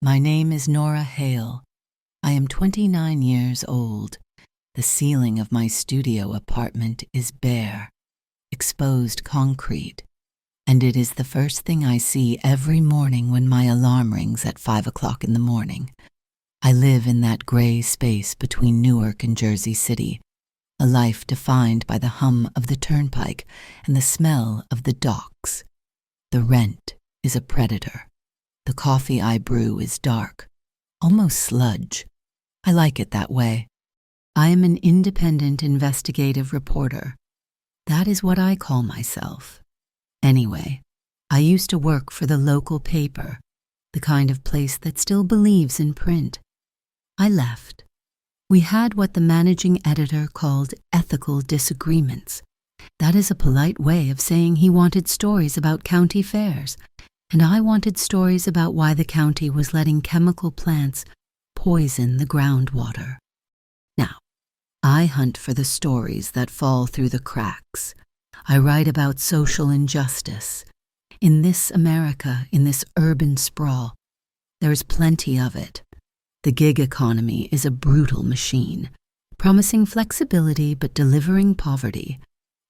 My name is Nora Hale. I am 29 years old. The ceiling of my studio apartment is bare, exposed concrete, and it is the first thing I see every morning when my alarm rings at 5 o'clock in the morning. I live in that gray space between Newark and Jersey City, a life defined by the hum of the turnpike and the smell of the docks. The rent is a predator. The coffee I brew is dark, almost sludge. I like it that way. I am an independent investigative reporter. That is what I call myself. Anyway, I used to work for the local paper, the kind of place that still believes in print. I left. We had what the managing editor called ethical disagreements. That is a polite way of saying he wanted stories about county fairs, and I wanted stories about why the county was letting chemical plants poison the groundwater. Now, I hunt for the stories that fall through the cracks. I write about social injustice. In this America, in this urban sprawl, there is plenty of it. The gig economy is a brutal machine, promising flexibility but delivering poverty.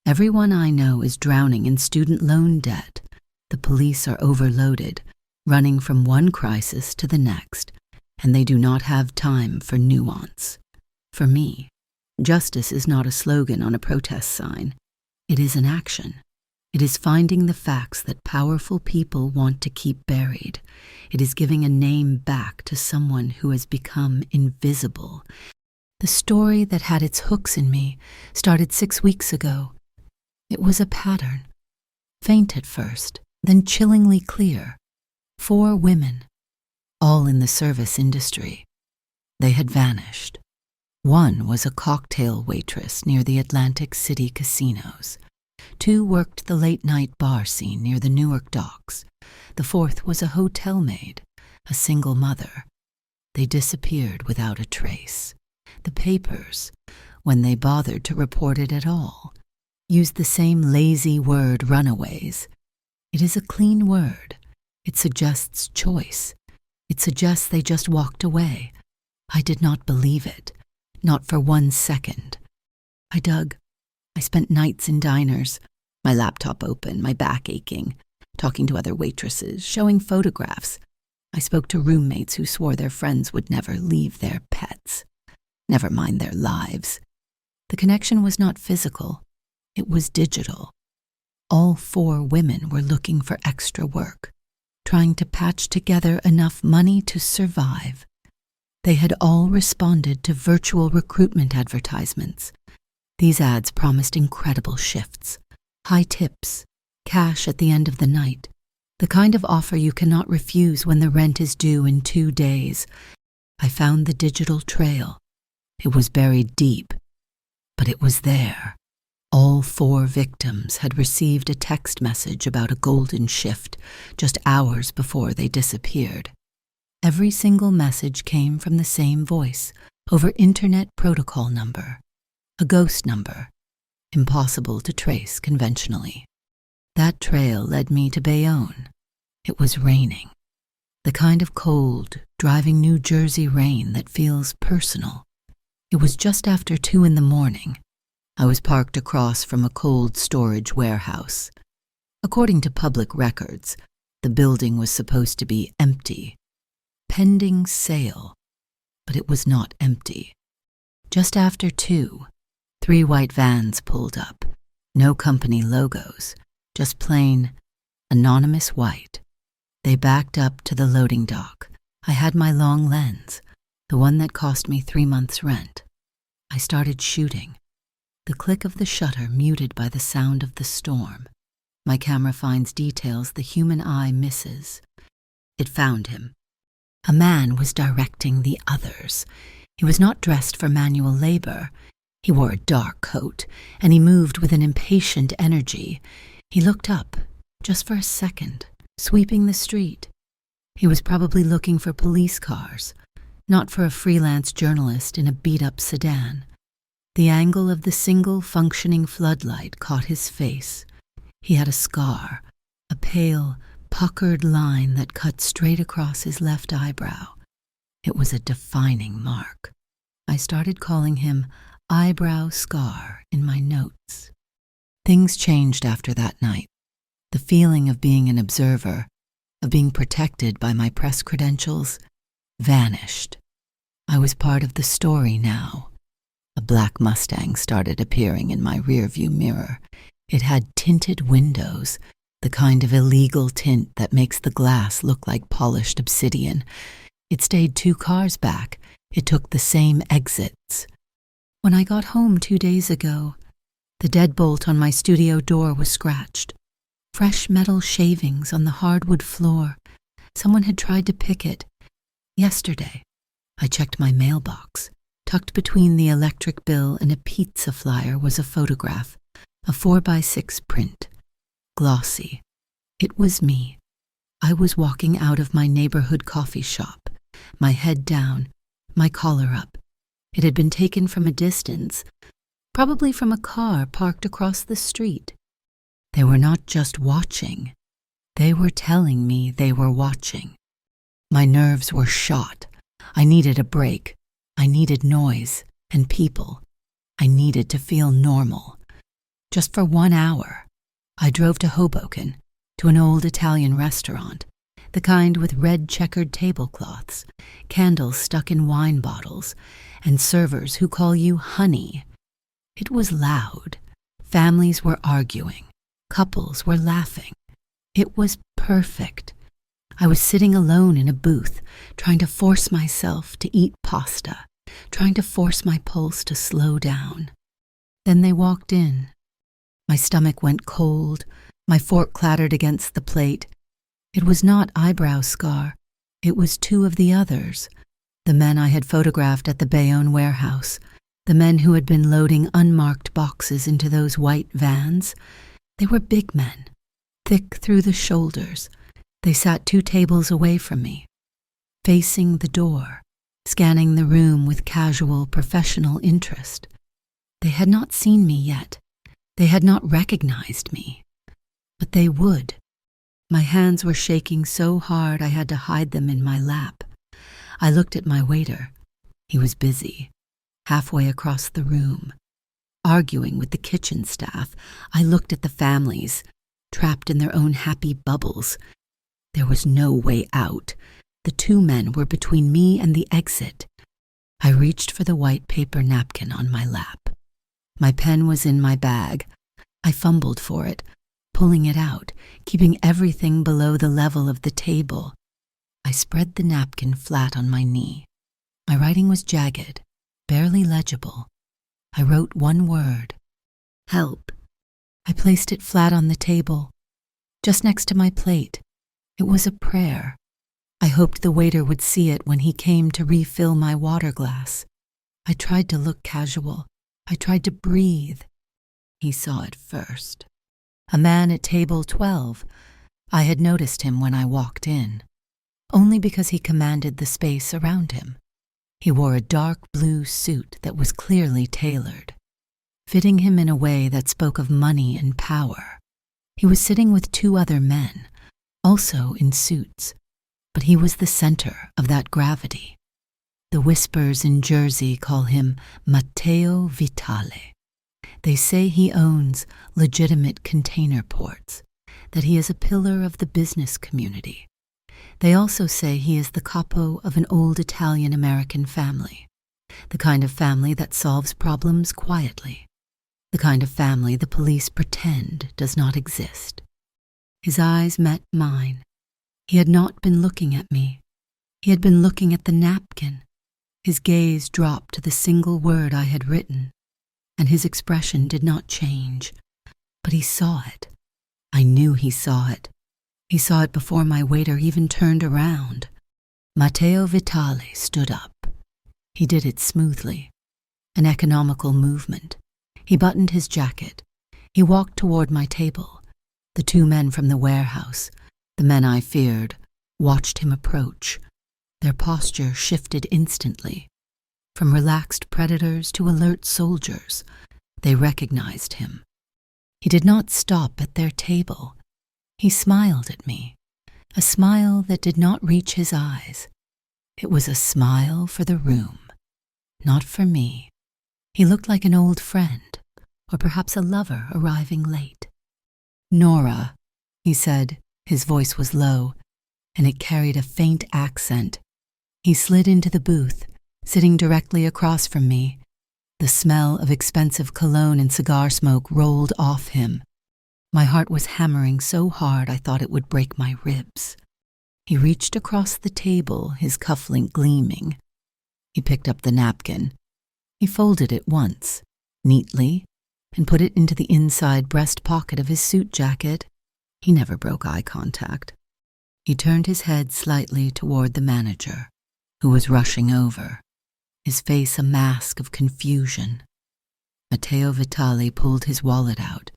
Everyone I know is drowning in student loan debt. The police are overloaded, running from one crisis to the next, and they do not have time for nuance. For me, justice is not a slogan on a protest sign. It is an action. It is finding the facts that powerful people want to keep buried. It is giving a name back to someone who has become invisible. The story that had its hooks in me started 6 weeks ago. It was a pattern. Faint at first, then chillingly clear. 4 women, all in the service industry. They had vanished. One was a cocktail waitress near the Atlantic City casinos. 2 worked the late-night bar scene near the Newark docks. The 4th was a hotel maid, a single mother. They disappeared without a trace. The papers, when they bothered to report it at all, used the same lazy word runaways. It is a clean word. It suggests choice. It suggests they just walked away. I did not believe it, not for 1 second. I dug. I spent nights in diners, my laptop open, my back aching, talking to other waitresses, showing photographs. I spoke to roommates who swore their friends would never leave their pets, never mind their lives. The connection was not physical. It was digital. All 4 women were looking for extra work, trying to patch together enough money to survive. They had all responded to virtual recruitment advertisements. These ads promised incredible shifts, high tips, cash at the end of the night, the kind of offer you cannot refuse when the rent is due in 2 days. I found the digital trail. It was buried deep, but it was there. All 4 victims had received a text message about a golden shift just hours before they disappeared. Every single message came from the same voice over internet protocol number, a ghost number, impossible to trace conventionally. That trail led me to Bayonne. It was raining, the kind of cold, driving New Jersey rain that feels personal. It was just after 2 in the morning. I was parked across from a cold storage warehouse. According to public records, the building was supposed to be empty, pending sale, but it was not empty. Just after 2, 3 white vans pulled up, no company logos, just plain, anonymous white. They backed up to the loading dock. I had my long lens, the one that cost me 3 months' rent. I started shooting. The click of the shutter muted by the sound of the storm. My camera finds details the human eye misses. It found him. A man was directing the others. He was not dressed for manual labor. He wore a dark coat, and he moved with an impatient energy. He looked up, just for a second, sweeping the street. He was probably looking for police cars, not for a freelance journalist in a beat-up sedan. The angle of the single functioning floodlight caught his face. He had a scar, a pale, puckered line that cut straight across his left eyebrow. It was a defining mark. I started calling him Eyebrow Scar in my notes. Things changed after that night. The feeling of being an observer, of being protected by my press credentials, vanished. I was part of the story now. A black Mustang started appearing in my rearview mirror. It had tinted windows, the kind of illegal tint that makes the glass look like polished obsidian. It stayed 2 cars back. It took the same exits. When I got home 2 days ago, the deadbolt on my studio door was scratched. Fresh metal shavings on the hardwood floor. Someone had tried to pick it. Yesterday, I checked my mailbox. Tucked between the electric bill and a pizza flyer was a photograph, a 4x6 print. Glossy. It was me. I was walking out of my neighborhood coffee shop, my head down, my collar up. It had been taken from a distance, probably from a car parked across the street. They were not just watching. They were telling me they were watching. My nerves were shot. I needed a break. I needed noise and people. I needed to feel normal. Just for 1 hour, I drove to Hoboken, to an old Italian restaurant, the kind with red checkered tablecloths, candles stuck in wine bottles, and servers who call you honey. It was loud. Families were arguing. Couples were laughing. It was perfect. I was sitting alone in a booth, trying to force myself to eat pasta, trying to force my pulse to slow down. Then they walked in. My stomach went cold. My fork clattered against the plate. It was not Eyebrow Scar. It was 2 of the others, the men I had photographed at the Bayonne warehouse, the men who had been loading unmarked boxes into those white vans. They were big men, thick through the shoulders. They sat 2 tables away from me, facing the door, scanning the room with casual, professional interest. They had not seen me yet. They had not recognized me. But they would. My hands were shaking so hard I had to hide them in my lap. I looked at my waiter. He was busy, halfway across the room, arguing with the kitchen staff. I looked at the families, trapped in their own happy bubbles. There was no way out. The 2 men were between me and the exit. I reached for the white paper napkin on my lap. My pen was in my bag. I fumbled for it, pulling it out, keeping everything below the level of the table. I spread the napkin flat on my knee. My writing was jagged, barely legible. I wrote 1 word: help. I placed it flat on the table, just next to my plate. It was a prayer. I hoped the waiter would see it when he came to refill my water glass. I tried to look casual. I tried to breathe. He saw it first. A man at table 12. I had noticed him when I walked in, only because he commanded the space around him. He wore a dark blue suit that was clearly tailored, fitting him in a way that spoke of money and power. He was sitting with 2 other men, also in suits, but he was the center of that gravity. The whispers in Jersey call him Matteo Vitale. They say he owns legitimate container ports, that he is a pillar of the business community. They also say he is the capo of an old Italian-American family, the kind of family that solves problems quietly, the kind of family the police pretend does not exist. His eyes met mine. He had not been looking at me. He had been looking at the napkin. His gaze dropped to the single word I had written, and his expression did not change. But he saw it. I knew he saw it. He saw it before my waiter even turned around. Matteo Vitale stood up. He did it smoothly, an economical movement. He buttoned his jacket. He walked toward my table. The 2 men from the warehouse, the men I feared, watched him approach. Their posture shifted instantly. From relaxed predators to alert soldiers, they recognized him. He did not stop at their table. He smiled at me. a smile that did not reach his eyes. It was a smile for the room, not for me. He looked like an old friend, or perhaps a lover arriving late. "Nora," he said. His voice was low, and it carried a faint accent. He slid into the booth, sitting directly across from me. The smell of expensive cologne and cigar smoke rolled off him. My heart was hammering so hard I thought it would break my ribs. He reached across the table, his cufflink gleaming. He picked up the napkin. He folded it once, neatly, and put it into the inside breast pocket of his suit jacket. He never broke eye contact. He turned his head slightly toward the manager, who was rushing over, his face a mask of confusion. Matteo Vitali pulled his wallet out.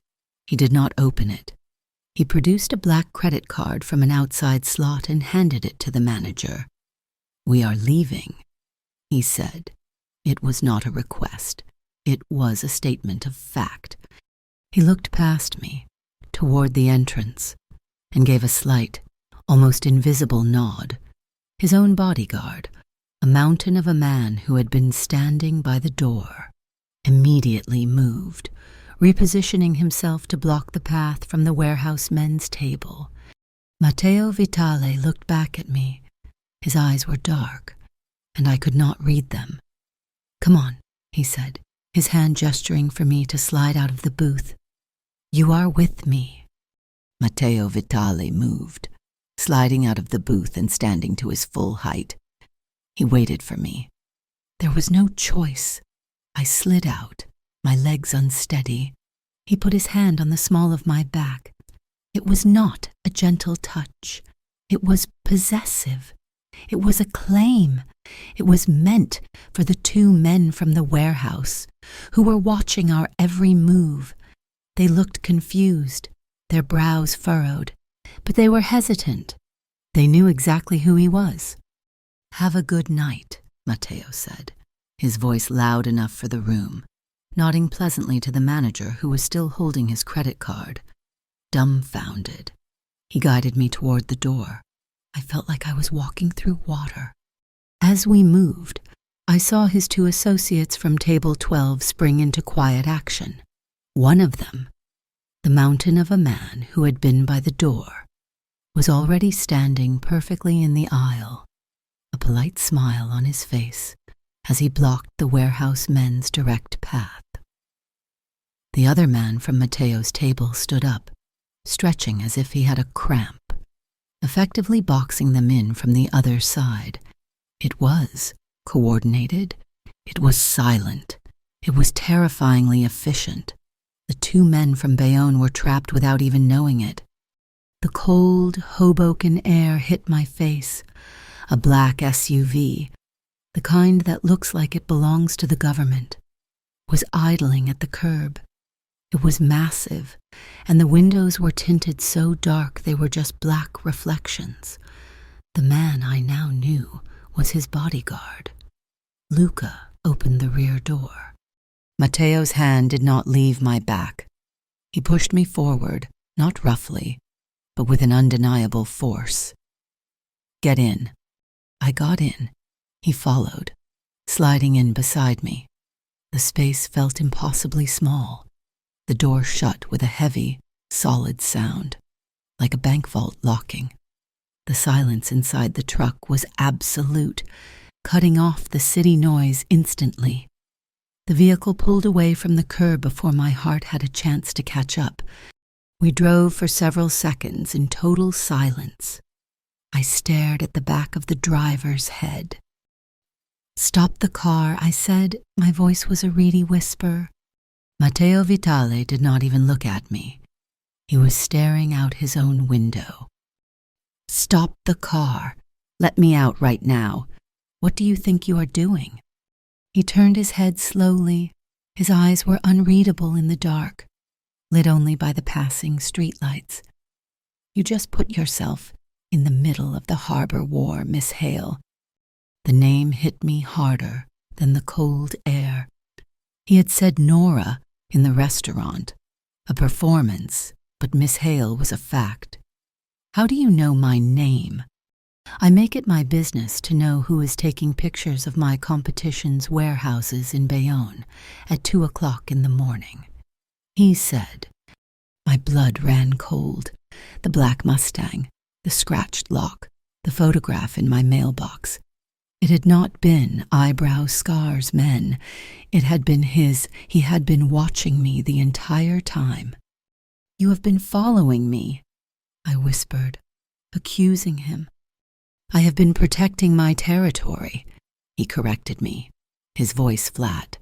He did not open it. He produced a black credit card from an outside slot and handed it to the manager. "We are leaving," he said. It was not a request. It was a statement of fact. He looked past me, toward the entrance, and gave a slight, almost invisible nod. His own bodyguard, a mountain of a man who had been standing by the door, immediately moved, repositioning himself to block the path from the warehouse men's table. Matteo Vitale looked back at me. His eyes were dark, and I could not read them. "Come on," he said, his hand gesturing for me to slide out of the booth. "You are with me." Matteo Vitale moved, sliding out of the booth and standing to his full height. He waited for me. There was no choice. I slid out, my legs unsteady. He put his hand on the small of my back. It was not a gentle touch. It was possessive. It was a claim. It was meant for the two men from the warehouse who were watching our every move. They looked confused, their brows furrowed, but they were hesitant. They knew exactly who he was. "Have a good night," Matteo said, his voice loud enough for the room, nodding pleasantly to the manager who was still holding his credit card. Dumbfounded, he guided me toward the door. I felt like I was walking through water. As we moved, I saw his two associates from Table 12 spring into quiet action. One of them, the mountain of a man who had been by the door, was already standing perfectly in the aisle, a polite smile on his face as he blocked the warehouse men's direct path. The other man from Matteo's table stood up, stretching as if he had a cramp, effectively boxing them in from the other side. It was coordinated. It was silent. It was terrifyingly efficient. The two men from Bayonne were trapped without even knowing it. The cold Hoboken air hit my face. A black SUV, the kind that looks like it belongs to the government, was idling at the curb. It was massive, and the windows were tinted so dark they were just black reflections. The man I now knew was his bodyguard. Luca opened the rear door. Matteo's hand did not leave my back. He pushed me forward, not roughly, but with an undeniable force. "Get in." I got in. He followed, sliding in beside me. The space felt impossibly small. The door shut with a heavy, solid sound, like a bank vault locking. The silence inside the truck was absolute, cutting off the city noise instantly. The vehicle pulled away from the curb before my heart had a chance to catch up. We drove for several seconds in total silence. I stared at the back of the driver's head. "Stop the car," I said. My voice was a reedy whisper. Matteo Vitale did not even look at me. He was staring out his own window. "Stop the car. Let me out right now. What do you think you are doing?" He turned his head slowly. His eyes were unreadable in the dark, lit only by the passing streetlights. "You just put yourself in the middle of the harbor war, Miss Hale." The name hit me harder than the cold air. He had said Nora in the restaurant, a performance, but Miss Hale was a fact. How do you know my name? I make it my business to know who is taking pictures of my competition's warehouses in Bayonne at 2 o'clock in the morning. He said. My blood ran cold. The black Mustang, the scratched lock, the photograph in my mailbox. It had not been Eyebrow Scar's men. It had been his. He had been watching me the entire time. You have been following me, I whispered, accusing him. I have been protecting my territory, he corrected me, his voice flat.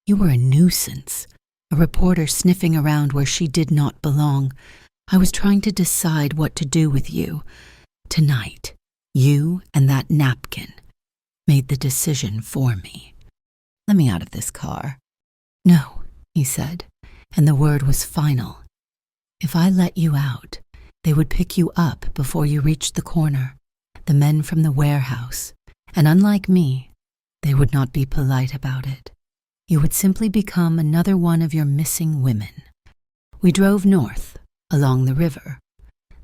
You were a nuisance, a reporter sniffing around where she did not belong. I was trying to decide what to do with you. Tonight, you and that Napkin made the decision for me. Let me out of this car. No, he said, and the word was final. If I let you out, they would pick you up before you reached the corner, the men from the warehouse, and unlike me, they would not be polite about it. You would simply become another one of your missing women. We drove north, along the river,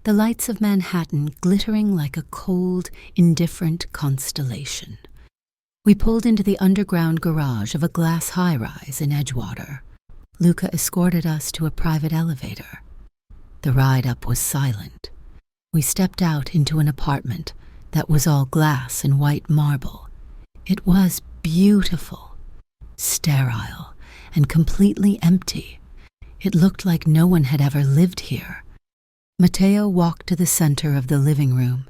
the lights of Manhattan glittering like a cold, indifferent constellation. We pulled into the underground garage of a glass high-rise in Edgewater. Luca escorted us to a private elevator. The ride up was silent. We stepped out into an apartment that was all glass and white marble. It was beautiful, sterile, and completely empty. It looked like no one had ever lived here. Matteo walked to the center of the living room.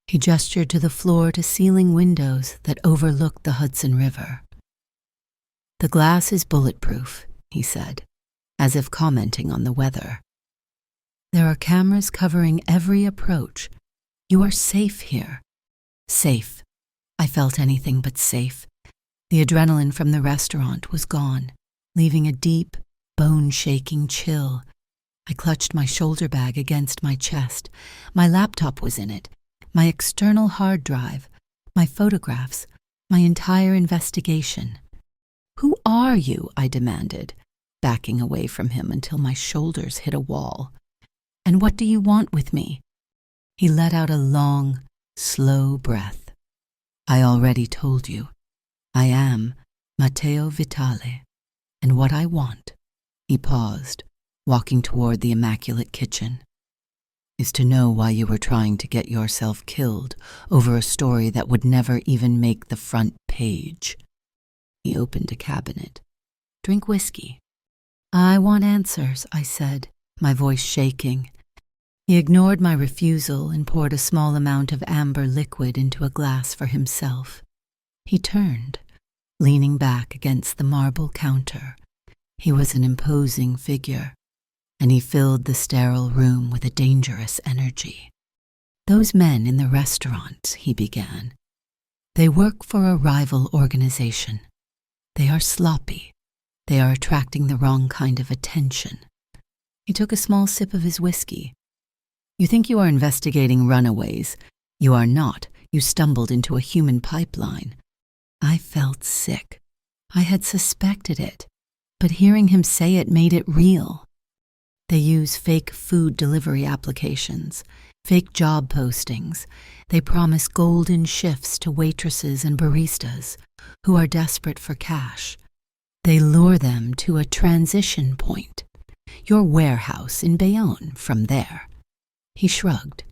He gestured to the floor-to-ceiling windows that overlooked the Hudson River. The glass is bulletproof, he said, as if commenting on the weather. There are cameras covering every approach. You are safe here. Safe. I felt anything but safe. The adrenaline from the restaurant was gone, leaving a deep, bone-shaking chill. I clutched my shoulder bag against my chest. My laptop was in it, my external hard drive, my photographs, my entire investigation. Who are you? I demanded, backing away from him until my shoulders hit a wall. And what do you want with me? He let out a long, slow breath. I already told you. I am Matteo Vitale, and what I want, he paused, walking toward the immaculate kitchen, is to know why you were trying to get yourself killed over a story that would never even make the front page. He opened a cabinet. Drink whiskey. I want answers, I said, my voice shaking. He ignored my refusal and poured a small amount of amber liquid into a glass for himself. He turned, leaning back against the marble counter. He was an imposing figure, and he filled the sterile room with a dangerous energy. Those men in the restaurant, he began, they work for a rival organization. They are sloppy. They are attracting the wrong kind of attention. He took a small sip of his whiskey. You think you are investigating runaways. You are not. You stumbled into a human pipeline. I felt sick. I had suspected it, but hearing him say it made it real. They use fake food delivery applications, fake job postings. They promise golden shifts to waitresses and baristas who are desperate for cash. They lure them to a transition point, your warehouse in Bayonne from there. He shrugged.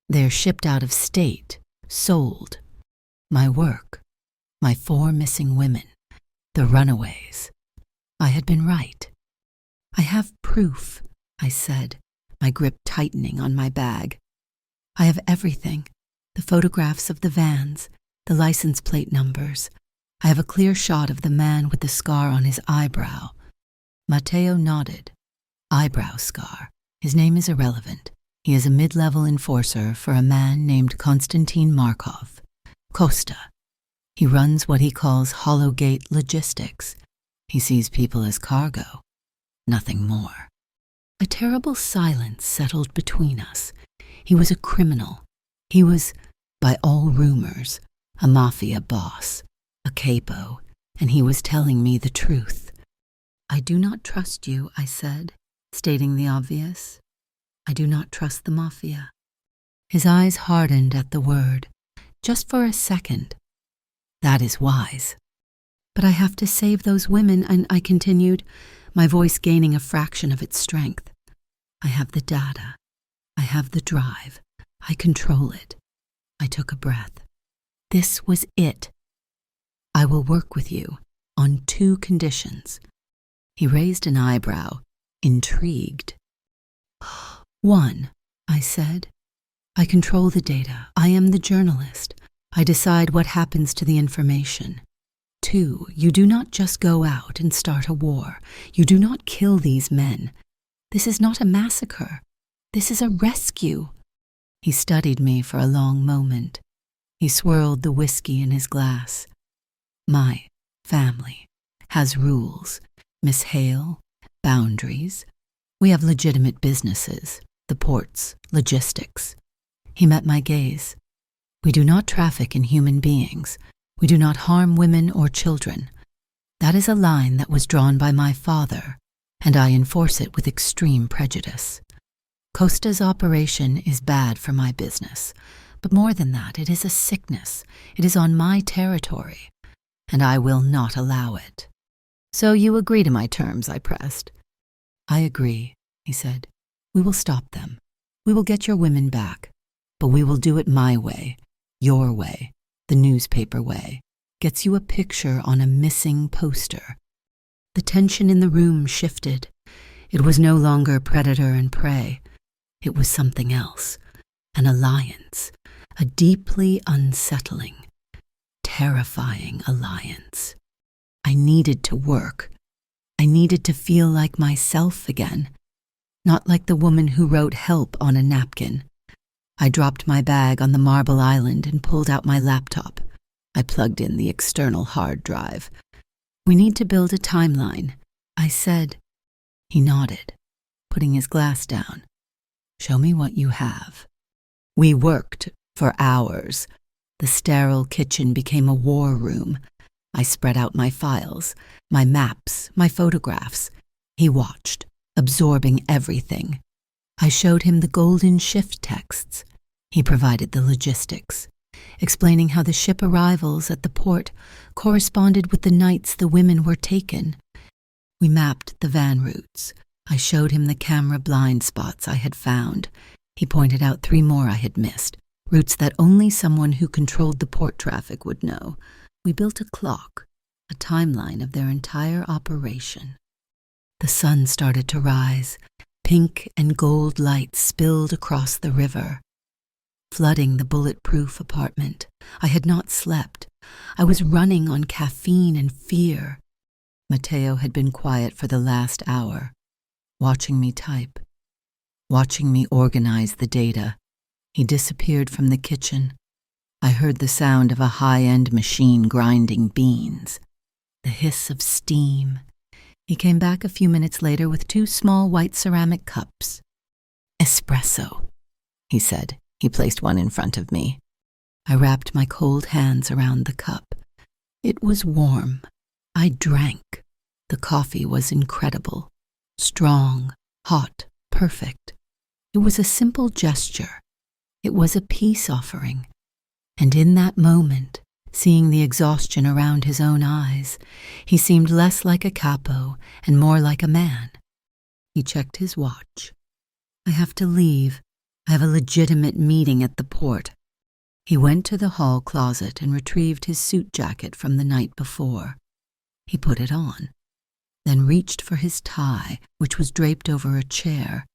They're shipped out of state, sold. My work, my 4 missing women, the runaways. I had been right. I have proof, I said, my grip tightening on my bag. I have everything, the photographs of the vans, the license plate numbers. I have a clear shot of the man with the scar on his eyebrow. Matteo nodded. Eyebrow scar. His name is irrelevant. He is a mid-level enforcer for a man named Konstantin Markov. Costa. He runs what he calls Hollow Gate Logistics. He sees people as cargo. Nothing more. A terrible silence settled between us. He was a criminal. He was, by all rumors, a mafia boss, a capo, and he was telling me the truth. I do not trust you, I said, stating the obvious. I do not trust the mafia. His eyes hardened at the word, just for a second. That is wise. But I have to save those women, and I continued, my voice gaining a fraction of its strength. I have the data. I have the drive. I control it. I took a breath. This was it. I will work with you on 2 conditions. He raised an eyebrow, intrigued. 1, I said. I control the data. I am the journalist. I decide what happens to the information. 2, you do not just go out and start a war. You do not kill these men. This is not a massacre. This is a rescue. He studied me for a long moment. He swirled the whiskey in his glass. My family has rules, Miss Hale, boundaries. We have legitimate businesses, the ports, logistics. He met my gaze. We do not traffic in human beings. We do not harm women or children. That is a line that was drawn by my father, and I enforce it with extreme prejudice. Costa's operation is bad for my business, but more than that, it is a sickness. It is on my territory, and I will not allow it. So you agree to my terms, I pressed. I agree, he said. We will stop them. We will get your women back, but we will do it my way, your way, the newspaper way. Gets you a picture on a missing poster. The tension in the room shifted. It was no longer predator and prey. It was something else, an alliance, a deeply unsettling, terrifying alliance. I needed to work. I needed to feel like myself again, not like the woman who wrote help on a napkin. I dropped my bag on the marble island and pulled out my laptop. I plugged in the external hard drive. We need to build a timeline, I said. He nodded, putting his glass down. Show me what you have. We worked for hours. The sterile kitchen became a war room. I spread out my files, my maps, my photographs. He watched, absorbing everything. I showed him the golden shift texts. He provided the logistics, explaining how the ship arrivals at the port corresponded with the nights the women were taken. We mapped the van routes. I showed him the camera blind spots I had found. He pointed out 3 more I had missed, routes that only someone who controlled the port traffic would know. We built a clock, a timeline of their entire operation. The sun started to rise. Pink and gold lights spilled across the river, flooding the bulletproof apartment. I had not slept. I was running on caffeine and fear. Matteo had been quiet for the last hour, watching me type, watching me organize the data. He disappeared from the kitchen. I heard the sound of a high-end machine grinding beans, the hiss of steam. He came back a few minutes later with 2 small white ceramic cups. Espresso, he said. He placed one in front of me. I wrapped my cold hands around the cup. It was warm. I drank. The coffee was incredible. Strong, hot, perfect. It was a simple gesture. It was a peace offering. And in that moment, seeing the exhaustion around his own eyes, he seemed less like a capo and more like a man. He checked his watch. I have to leave. I have a legitimate meeting at the port. He went to the hall closet and retrieved his suit jacket from the night before. He put it on, then reached for his tie, which was draped over a chair.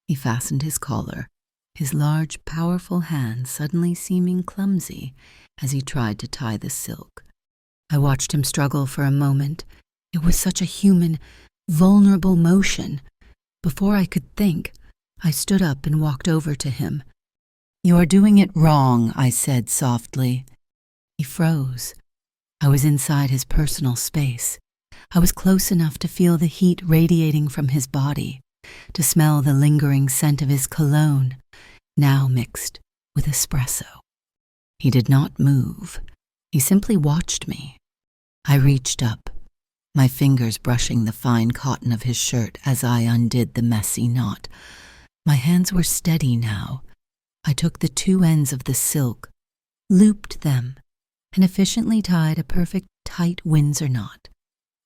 He fastened his collar, his large, powerful hand suddenly seeming clumsy as he tried to tie the silk. I watched him struggle for a moment. It was such a human, vulnerable motion. Before I could think, I stood up and walked over to him. You are doing it wrong, I said softly. He froze. I was inside his personal space. I was close enough to feel the heat radiating from his body, to smell the lingering scent of his cologne, now mixed with espresso. He did not move. He simply watched me. I reached up, my fingers brushing the fine cotton of his shirt as I undid the messy knot. My hands were steady now, I took the two ends of the silk, looped them, and efficiently tied a perfect tight Windsor knot.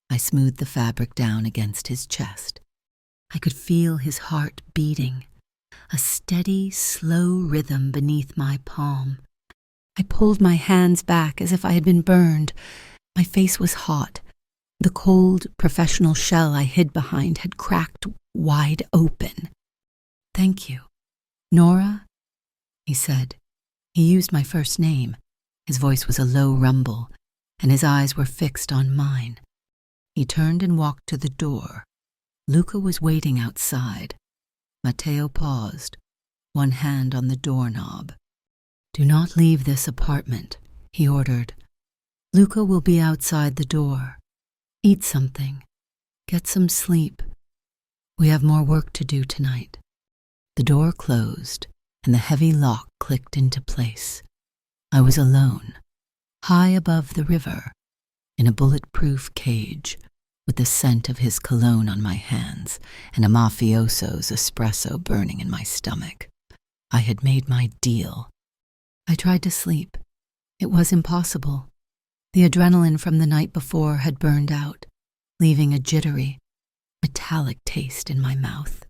I smoothed the fabric down against his chest. I could feel his heart beating, a steady, slow rhythm beneath my palm. I pulled my hands back as if I had been burned. My face was hot. The cold, professional shell I hid behind had cracked wide open. "Thank you. Nora?" he said. He used my first name. His voice was a low rumble, and his eyes were fixed on mine. He turned and walked to the door. Luca was waiting outside. Matteo paused, one hand on the doorknob. "Do not leave this apartment," he ordered. "Luca will be outside the door. Eat something. Get some sleep. We have more work to do tonight." The door closed, and the heavy lock clicked into place. I was alone, high above the river, in a bulletproof cage, with the scent of his cologne on my hands and a mafioso's espresso burning in my stomach. I had made my deal. I tried to sleep. It was impossible. The adrenaline from the night before had burned out, leaving a jittery, metallic taste in my mouth.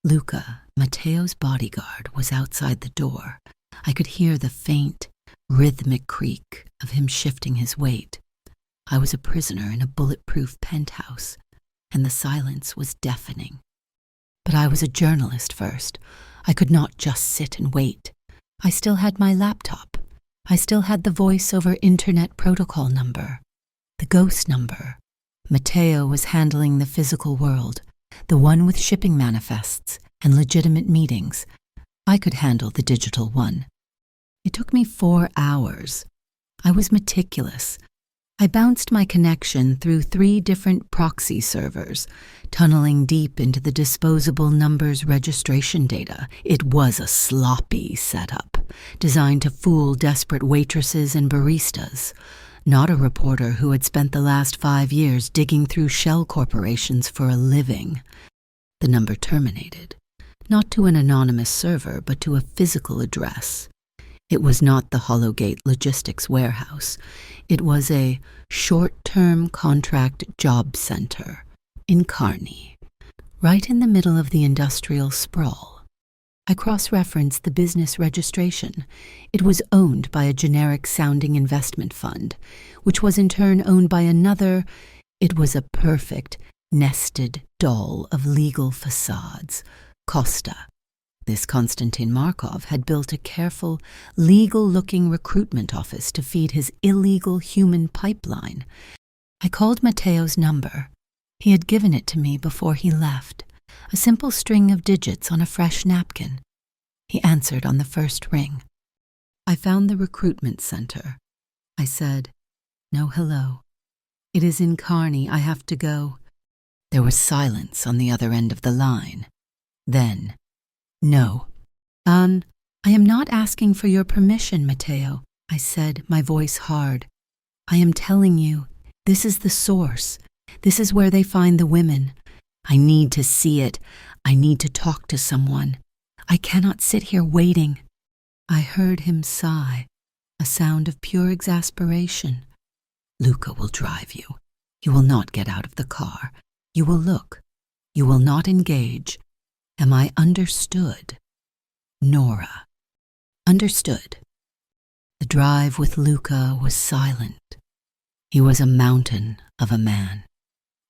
Luca, Matteo's bodyguard, was outside the door. I could hear the faint, rhythmic creak of him shifting his weight. I was a prisoner in a bulletproof penthouse, and the silence was deafening. But I was a journalist first. I could not just sit and wait. I still had my laptop. I still had the voice over internet protocol number, the ghost number. Matteo was handling the physical world, the one with shipping manifests and legitimate meetings. I could handle the digital one. It took me 4 hours. I was meticulous. I bounced my connection through 3 different proxy servers, tunneling deep into the disposable numbers registration data. It was a sloppy setup, designed to fool desperate waitresses and baristas, not a reporter who had spent the last 5 years digging through shell corporations for a living. The number terminated, not to an anonymous server, but to a physical address. It was not the Hollowgate Logistics Warehouse. It was a short-term contract job center in Kearney, right in the middle of the industrial sprawl. I cross-referenced the business registration. It was owned by a generic-sounding investment fund, which was in turn owned by another. It was a perfect, nested doll of legal facades. Costa. This Konstantin Markov had built a careful, legal-looking recruitment office to feed his illegal human pipeline. I called Matteo's number. He had given it to me before he left, a simple string of digits on a fresh napkin. He answered on the first ring. "I found the recruitment center." I said, "No hello. It is in Kearney. I have to go." There was silence on the other end of the line. Then, "No. I am not asking for your permission, Matteo," I said, my voice hard. "I am telling you, this is the source. This is where they find the women. I need to see it. I need to talk to someone. I cannot sit here waiting." I heard him sigh, a sound of pure exasperation. "Luca will drive you. You will not get out of the car. You will look. You will not engage. Am I understood?" "Nora." "Understood." The drive with Luca was silent. He was a mountain of a man,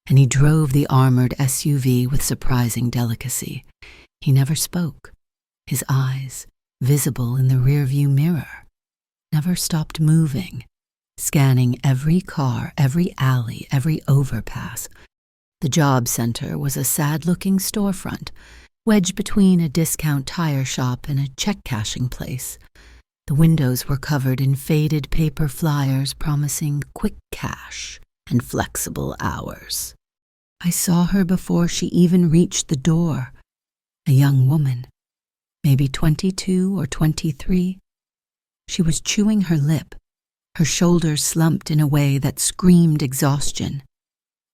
and he drove the armored SUV with surprising delicacy. He never spoke. His eyes, visible in the rearview mirror, never stopped moving, scanning every car, every alley, every overpass. The job center was a sad-looking storefront, wedged between a discount tire shop and a check-cashing place. The windows were covered in faded paper flyers promising quick cash and flexible hours. I saw her before she even reached the door, a young woman, maybe 22 or 23. She was chewing her lip, her shoulders slumped in a way that screamed exhaustion.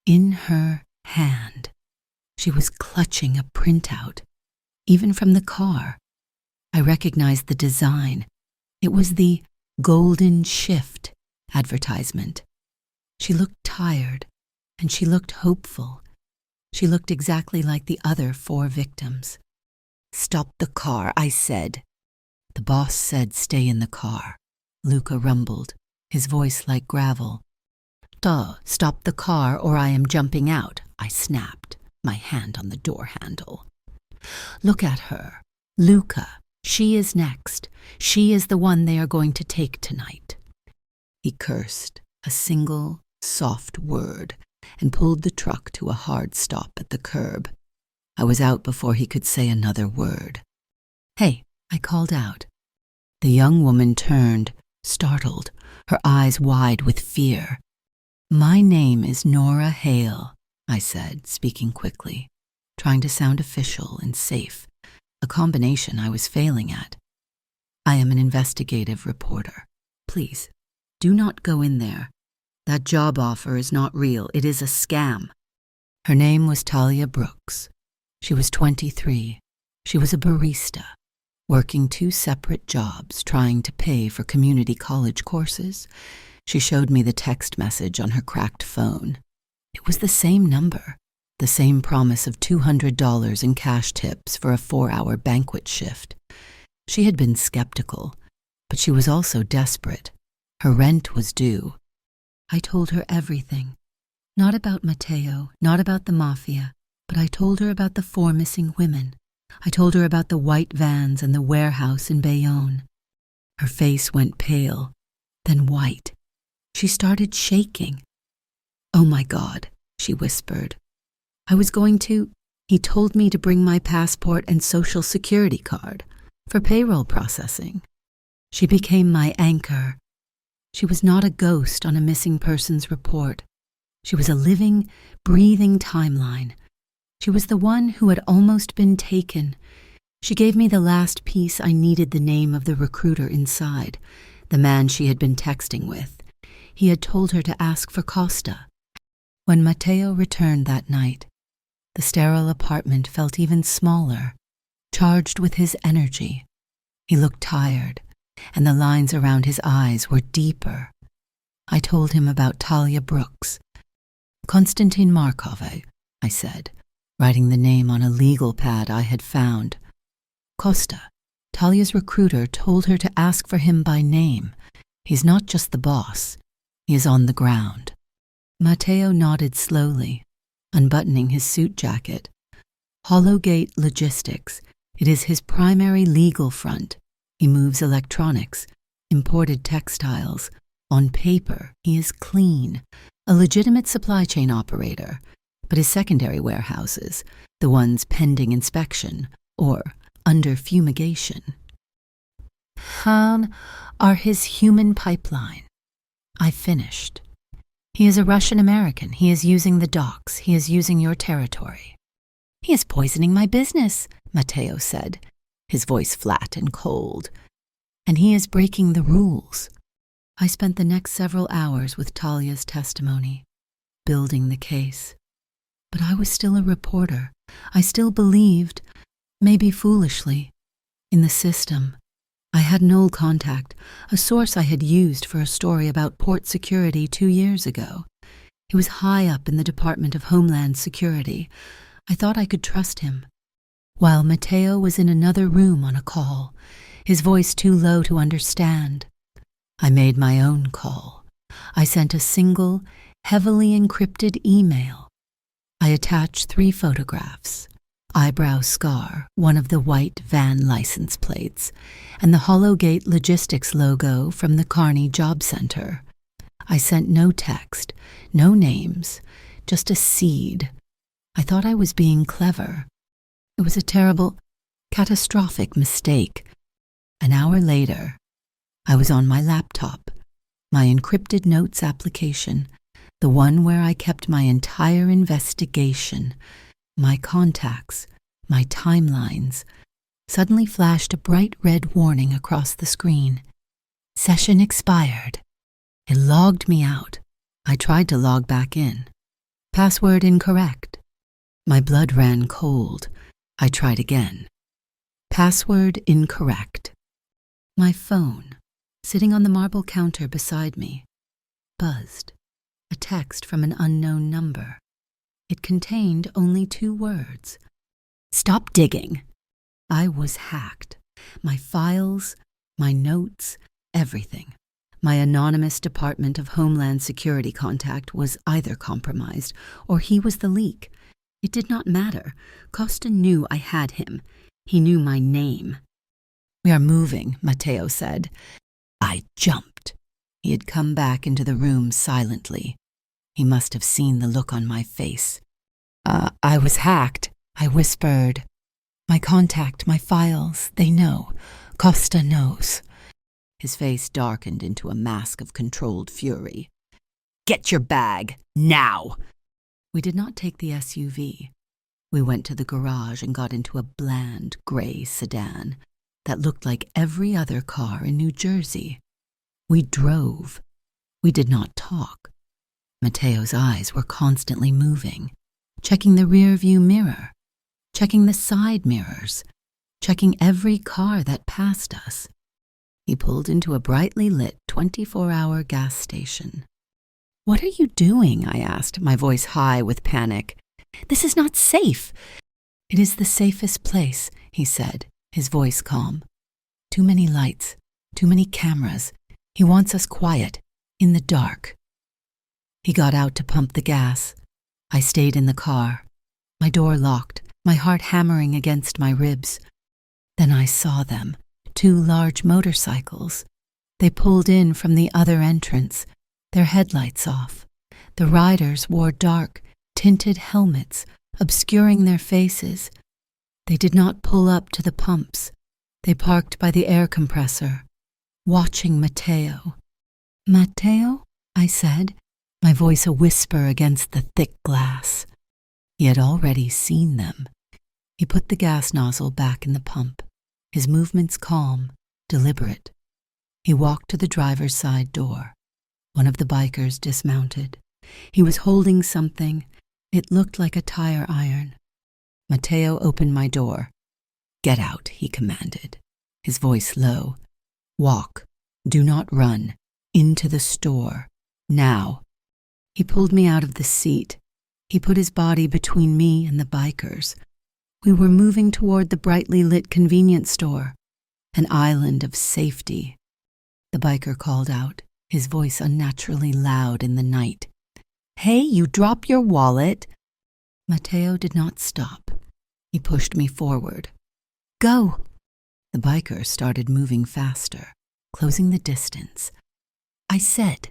In her hand, she was clutching a printout, even from the car. I recognized the design. It was the Golden Shift advertisement. She looked tired, and she looked hopeful. She looked exactly like the other 4 victims. "Stop the car," I said. The boss said stay in the car. Luca rumbled, his voice like gravel. "Duh, stop the car or I am jumping out," I snapped, my hand on the door handle. "Look at her. Luca. She is next. She is the one they are going to take tonight." He cursed, a single, soft word, and pulled the truck to a hard stop at the curb. I was out before he could say another word. "Hey," I called out. The young woman turned, startled, her eyes wide with fear. "My name is Nora Hale," I said, speaking quickly, trying to sound official and safe, a combination I was failing at. "I am an investigative reporter. Please, do not go in there. That job offer is not real. It is a scam." Her name was Talia Brooks. She was 23. She was a barista, working 2 separate jobs, trying to pay for community college courses. She showed me the text message on her cracked phone. It was the same number, the same promise of $200 in cash tips for a 4-hour banquet shift. She had been skeptical, but she was also desperate. Her rent was due. I told her everything. Not about Matteo, not about the Mafia, but I told her about the 4 missing women. I told her about the white vans and the warehouse in Bayonne. Her face went pale, then white. She started shaking. "Oh my God," she whispered. He told me to bring my passport and social security card for payroll processing." She became my anchor. She was not a ghost on a missing persons report. She was a living, breathing timeline. She was the one who had almost been taken. She gave me the last piece I needed, the name of the recruiter inside, the man she had been texting with. He had told her to ask for Costa. When Matteo returned that night, the sterile apartment felt even smaller, charged with his energy. He looked tired, and the lines around his eyes were deeper. I told him about Talia Brooks. "Konstantin Markov," I said, writing the name on a legal pad I had found. "Costa, Talia's recruiter, told her to ask for him by name. He's not just the boss. He is on the ground." Matteo nodded slowly, unbuttoning his suit jacket. "Hollowgate Logistics. It is his primary legal front. He moves electronics, imported textiles. On paper, he is clean, a legitimate supply chain operator. But his secondary warehouses, the ones pending inspection or under fumigation, are his human pipeline." I finished. "He is a Russian-American. He is using the docks. He is using your territory." "He is poisoning my business," Matteo said, his voice flat and cold. "And he is breaking the rules." I spent the next several hours with Talia's testimony, building the case. But I was still a reporter. I still believed, maybe foolishly, in the system. I had an old contact, a source I had used for a story about port security 2 years ago. He was high up in the Department of Homeland Security. I thought I could trust him. While Matteo was in another room on a call, his voice too low to understand, I made my own call. I sent a single, heavily encrypted email. I attached 3 photographs: eyebrow scar, one of the white van license plates, and the Hollowgate Logistics logo from the Kearney Job Center. I sent no text, no names, just a seed. I thought I was being clever. It was a terrible, catastrophic mistake. An hour later, I was on my laptop, my encrypted notes application, the one where I kept my entire investigation, my contacts, my timelines. Suddenly flashed a bright red warning across the screen. Session expired. It logged me out. I tried to log back in. Password incorrect. My blood ran cold. I tried again. Password incorrect. My phone, sitting on the marble counter beside me, buzzed. A text from an unknown number. It contained only 2 words. Stop digging. I was hacked. My files, my notes, everything. My anonymous Department of Homeland Security contact was either compromised or he was the leak. It did not matter. Costa knew I had him. He knew my name. We are moving, Matteo said. I jumped. He had come back into the room silently. He must have seen the look on my face. I was hacked, I whispered. My contact, my files, they know. Costa knows. His face darkened into a mask of controlled fury. Get your bag, now! We did not take the SUV. We went to the garage and got into a bland, gray sedan that looked like every other car in New Jersey. We drove. We did not talk. Matteo's eyes were constantly moving, checking the rear-view mirror, checking the side mirrors, checking every car that passed us. He pulled into a brightly lit 24-hour gas station. What are you doing? I asked, my voice high with panic. This is not safe. It is the safest place, he said, his voice calm. Too many lights, too many cameras. He wants us quiet, in the dark. He got out to pump the gas. I stayed in the car, my door locked, my heart hammering against my ribs. Then I saw them, 2 large motorcycles. They pulled in from the other entrance, their headlights off. The riders wore dark, tinted helmets, obscuring their faces. They did not pull up to the pumps. They parked by the air compressor, watching Matteo. Matteo? I said, my voice a whisper against the thick glass. He had already seen them. He put the gas nozzle back in the pump, his movements calm, deliberate. He walked to the driver's side door. One of the bikers dismounted. He was holding something. It looked like a tire iron. Matteo opened my door. Get out, he commanded, his voice low. Walk. Do not run. Into the store. Now. He pulled me out of the seat. He put his body between me and the bikers. We were moving toward the brightly lit convenience store, an island of safety. The biker called out, his voice unnaturally loud in the night. Hey, you drop your wallet. Matteo did not stop. He pushed me forward. Go. The biker started moving faster, closing the distance. I said.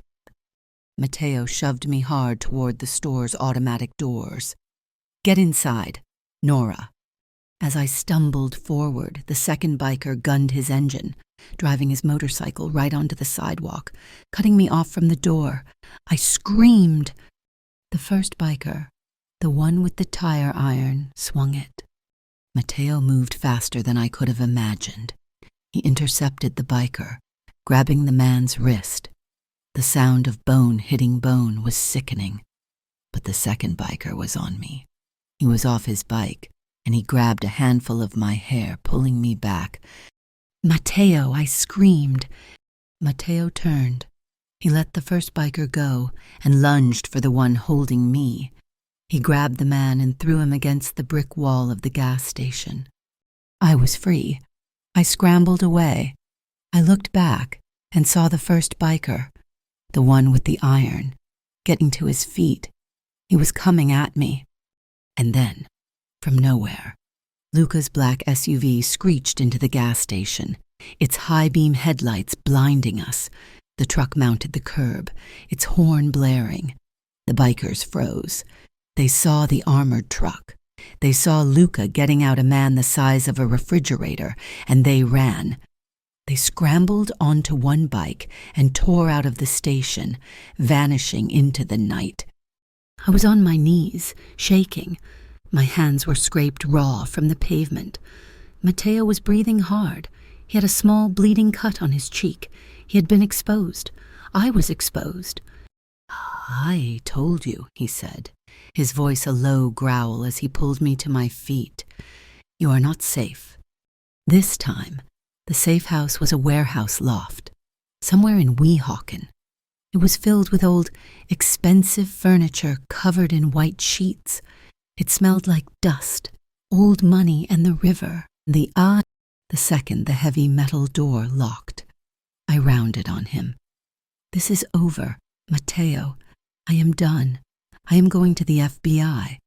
Matteo shoved me hard toward the store's automatic doors. Get inside, Nora. As I stumbled forward, the second biker gunned his engine, driving his motorcycle right onto the sidewalk, cutting me off from the door. I screamed. The first biker, the one with the tire iron, swung it. Matteo moved faster than I could have imagined. He intercepted the biker, grabbing the man's wrist. The sound of bone hitting bone was sickening, but the second biker was on me. He was off his bike, and he grabbed a handful of my hair, pulling me back. Matteo, I screamed. Matteo turned. He let the first biker go and lunged for the one holding me. He grabbed the man and threw him against the brick wall of the gas station. I was free. I scrambled away. I looked back and saw the first biker, the one with the iron, getting to his feet. He was coming at me. And then, from nowhere, Luca's black SUV screeched into the gas station, its high-beam headlights blinding us. The truck mounted the curb, its horn blaring. The bikers froze. They saw the armored truck. They saw Luca getting out a man the size of a refrigerator, and they ran. They scrambled onto one bike and tore out of the station, vanishing into the night. I was on my knees, shaking. My hands were scraped raw from the pavement. Matteo was breathing hard. He had a small bleeding cut on his cheek. He had been exposed. I was exposed. I told you, he said, his voice a low growl as he pulled me to my feet. You are not safe. This time, the safe house was a warehouse loft, somewhere in Weehawken. It was filled with old, expensive furniture covered in white sheets. It smelled like dust, old money, and the river. The second the heavy metal door locked, I rounded on him. This is over, Matteo. I am done. I am going to the FBI.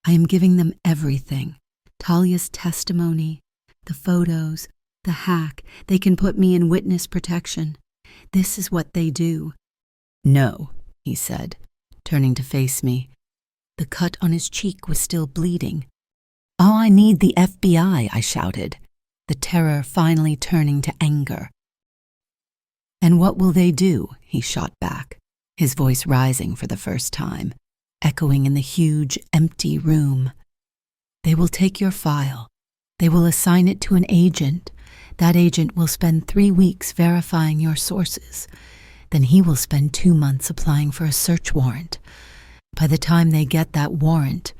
I am giving them everything. Talia's testimony, the photos, the hack. They can put me in witness protection. This is what they do. No, he said, turning to face me. The cut on his cheek was still bleeding. Oh, I need the FBI, I shouted, the terror finally turning to anger. And what will they do? He shot back, his voice rising for the first time, echoing in the huge, empty room. They will take your file. They will assign it to an agent. That agent will spend 3 weeks verifying your sources. Then he will spend 2 months applying for a search warrant. By the time they get that warrant,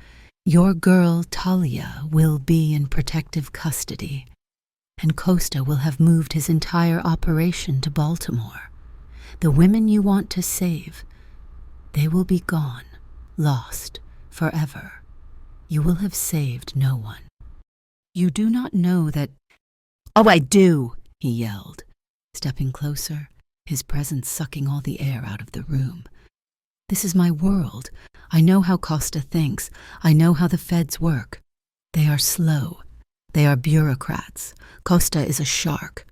your girl Talia will be in protective custody, and Costa will have moved his entire operation to Baltimore. The women you want to save, they will be gone, lost, forever. You will have saved no one. You do not know that— Oh, I do, he yelled, stepping closer, his presence sucking all the air out of the room. This is my world. I know how Costa thinks. I know how the feds work. They are slow. They are bureaucrats. Costa is a shark.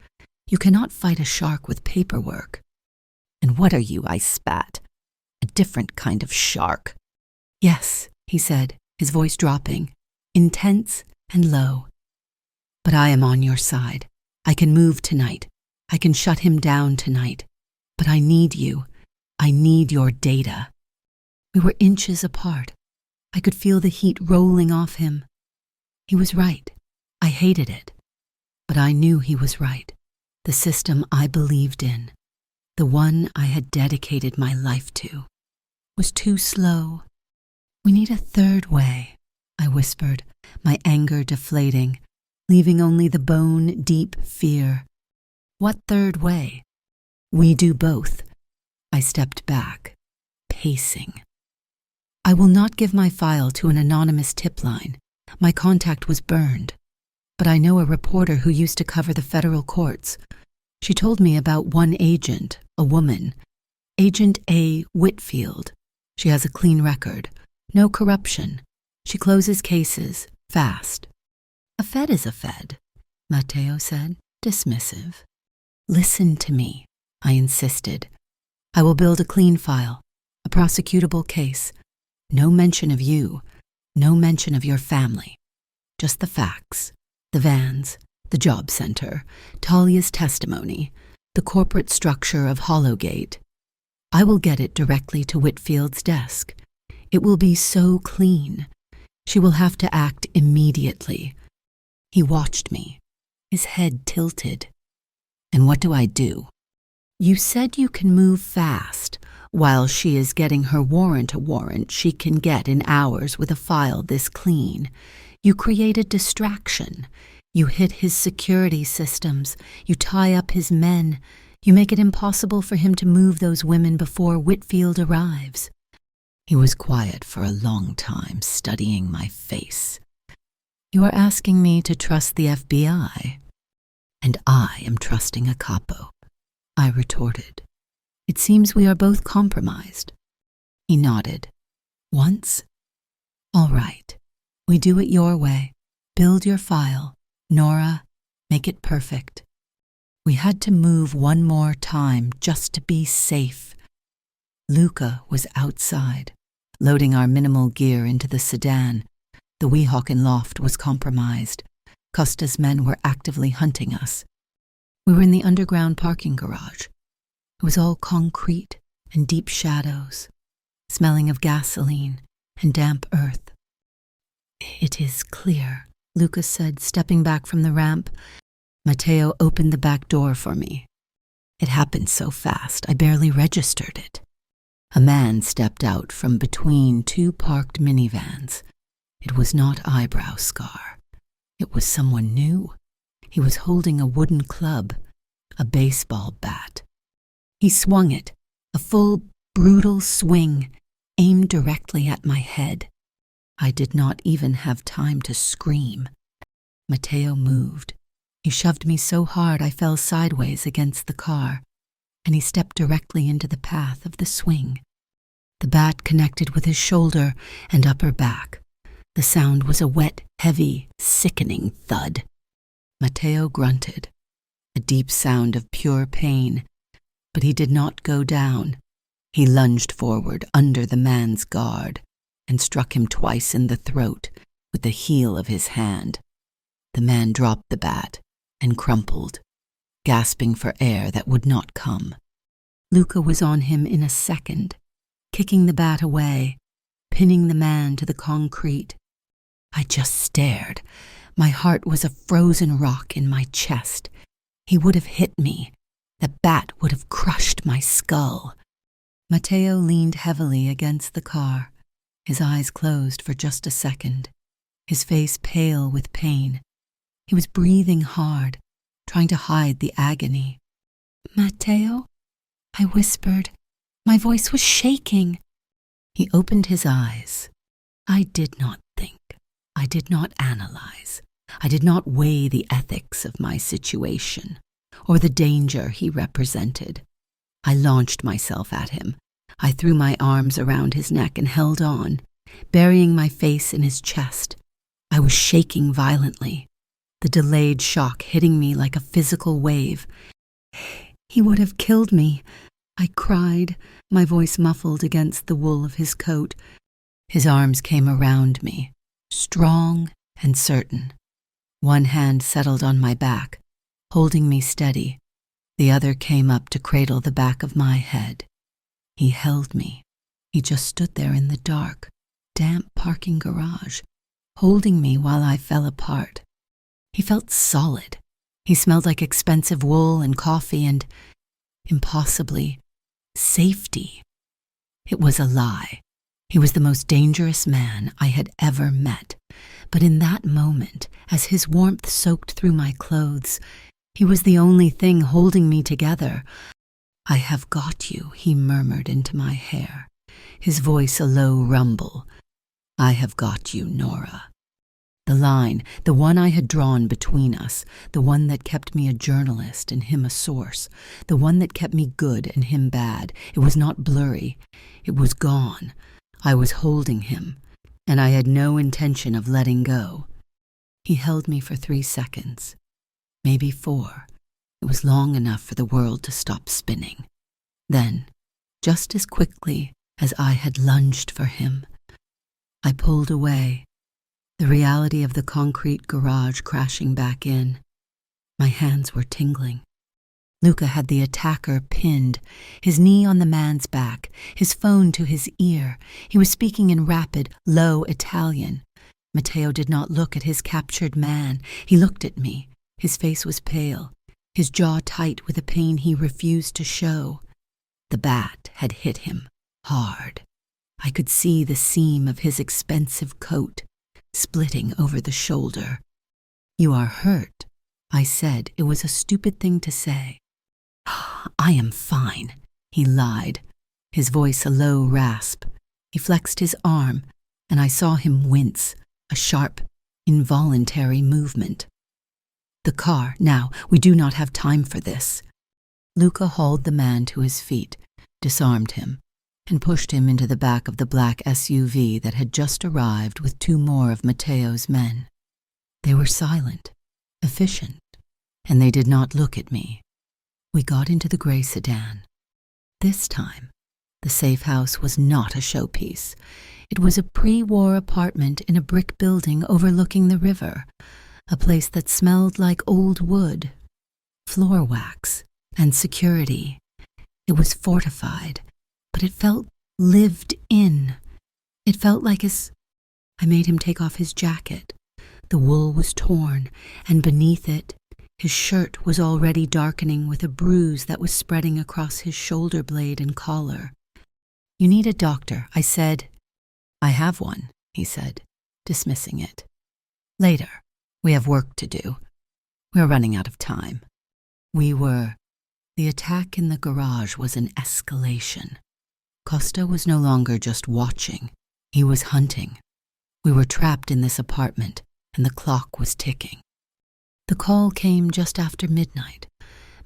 You cannot fight a shark with paperwork. And what are you? I spat. A different kind of shark. Yes, he said, his voice dropping, intense and low. But I am on your side. I can move tonight. I can shut him down tonight. But I need you. I need your data. We were inches apart. I could feel the heat rolling off him. He was right. I hated it. But I knew he was right. The system I believed in, the one I had dedicated my life to, was too slow. We need a third way, I whispered, my anger deflating, leaving only the bone-deep fear. What third way? We do both. I stepped back, pacing. I will not give my file to an anonymous tip line. My contact was burned. But I know a reporter who used to cover the federal courts. She told me about one agent, a woman, Agent A. Whitfield. She has a clean record, no corruption. She closes cases fast. A Fed is a Fed, Matteo said, dismissive. Listen to me, I insisted. I will build a clean file, a prosecutable case. No mention of you, no mention of your family. Just the facts, the vans, the job center, Talia's testimony, the corporate structure of Hollowgate. I will get it directly to Whitfield's desk. It will be so clean. She will have to act immediately. He watched me, his head tilted. And what do I do? You said you can move fast. While she is getting her warrant, a warrant she can get in hours with a file this clean. You create a distraction. You hit his security systems. You tie up his men. You make it impossible for him to move those women before Whitfield arrives. He was quiet for a long time, studying my face. You are asking me to trust the FBI? And I am trusting a capo, I retorted. It seems we are both compromised. He nodded. Once? All right. We do it your way. Build your file. Nora, make it perfect. We had to move one more time just to be safe. Luca was outside, loading our minimal gear into the sedan. The Weehawken loft was compromised. Costa's men were actively hunting us. We were in the underground parking garage. It was all concrete and deep shadows, smelling of gasoline and damp earth. It is clear, Lucas said, stepping back from the ramp. Matteo opened the back door for me. It happened so fast, I barely registered it. A man stepped out from between 2 parked minivans. It was not eyebrow scar. It was someone new. He was holding a wooden club, a baseball bat. He swung it, a full, brutal swing, aimed directly at my head. I did not even have time to scream. Mateo moved. He shoved me so hard I fell sideways against the car, and he stepped directly into the path of the swing. The bat connected with his shoulder and upper back. The sound was a wet, heavy, sickening thud. Mateo grunted, a deep sound of pure pain, but he did not go down. He lunged forward under the man's guard and struck him twice in the throat with the heel of his hand. The man dropped the bat and crumpled, gasping for air that would not come. Luca was on him in a second, kicking the bat away, pinning the man to the concrete. I just stared. My heart was a frozen rock in my chest. He would have hit me. The bat would have crushed my skull. Mateo leaned heavily against the car, his eyes closed for just a second, his face pale with pain. He was breathing hard, trying to hide the agony. "Mateo?" I whispered. My voice was shaking. He opened his eyes. I did not think. I did not analyze. I did not weigh the ethics of my situation or the danger he represented. I launched myself at him. I threw my arms around his neck and held on, burying my face in his chest. I was shaking violently, the delayed shock hitting me like a physical wave. He would have killed me, I cried, my voice muffled against the wool of his coat. His arms came around me, strong and certain. One hand settled on my back, holding me steady. The other came up to cradle the back of my head. He held me. He just stood there in the dark, damp parking garage, holding me while I fell apart. He felt solid. He smelled like expensive wool and coffee and, impossibly, safety. It was a lie. He was the most dangerous man I had ever met. But in that moment, as his warmth soaked through my clothes, he was the only thing holding me together. "I have got you," he murmured into my hair, his voice a low rumble. "I have got you, Nora." The line, the one I had drawn between us, the one that kept me a journalist and him a source, the one that kept me good and him bad, it was not blurry. It was gone. I was holding him, and I had no intention of letting go. He held me for 3 seconds, maybe 4. It was long enough for the world to stop spinning. Then, just as quickly as I had lunged for him, I pulled away, the reality of the concrete garage crashing back in. My hands were tingling. Luca had the attacker pinned, his knee on the man's back, his phone to his ear. He was speaking in rapid, low Italian. Mateo did not look at his captured man. He looked at me. His face was pale, his jaw tight with a pain he refused to show. The bat had hit him hard. I could see the seam of his expensive coat, splitting over the shoulder. "You are hurt," I said. It was a stupid thing to say. "I am fine," he lied, his voice a low rasp. He flexed his arm, and I saw him wince, a sharp, involuntary movement. "The car, now, we do not have time for this." Luca hauled the man to his feet, disarmed him, and pushed him into the back of the black SUV that had just arrived with 2 more of Mateo's men. They were silent, efficient, and they did not look at me. We got into the gray sedan. This time, the safe house was not a showpiece. It was a pre-war apartment in a brick building overlooking the river, a place that smelled like old wood, floor wax, and security. It was fortified, but it felt lived in. It felt like I made him take off his jacket. The wool was torn, and beneath it, his shirt was already darkening with a bruise that was spreading across his shoulder blade and collar. "You need a doctor," I said. "I have one," he said, dismissing it. "Later. We have work to do." We're running out of time. We were. The attack in the garage was an escalation. Costa was no longer just watching. He was hunting. We were trapped in this apartment, and the clock was ticking. The call came just after midnight.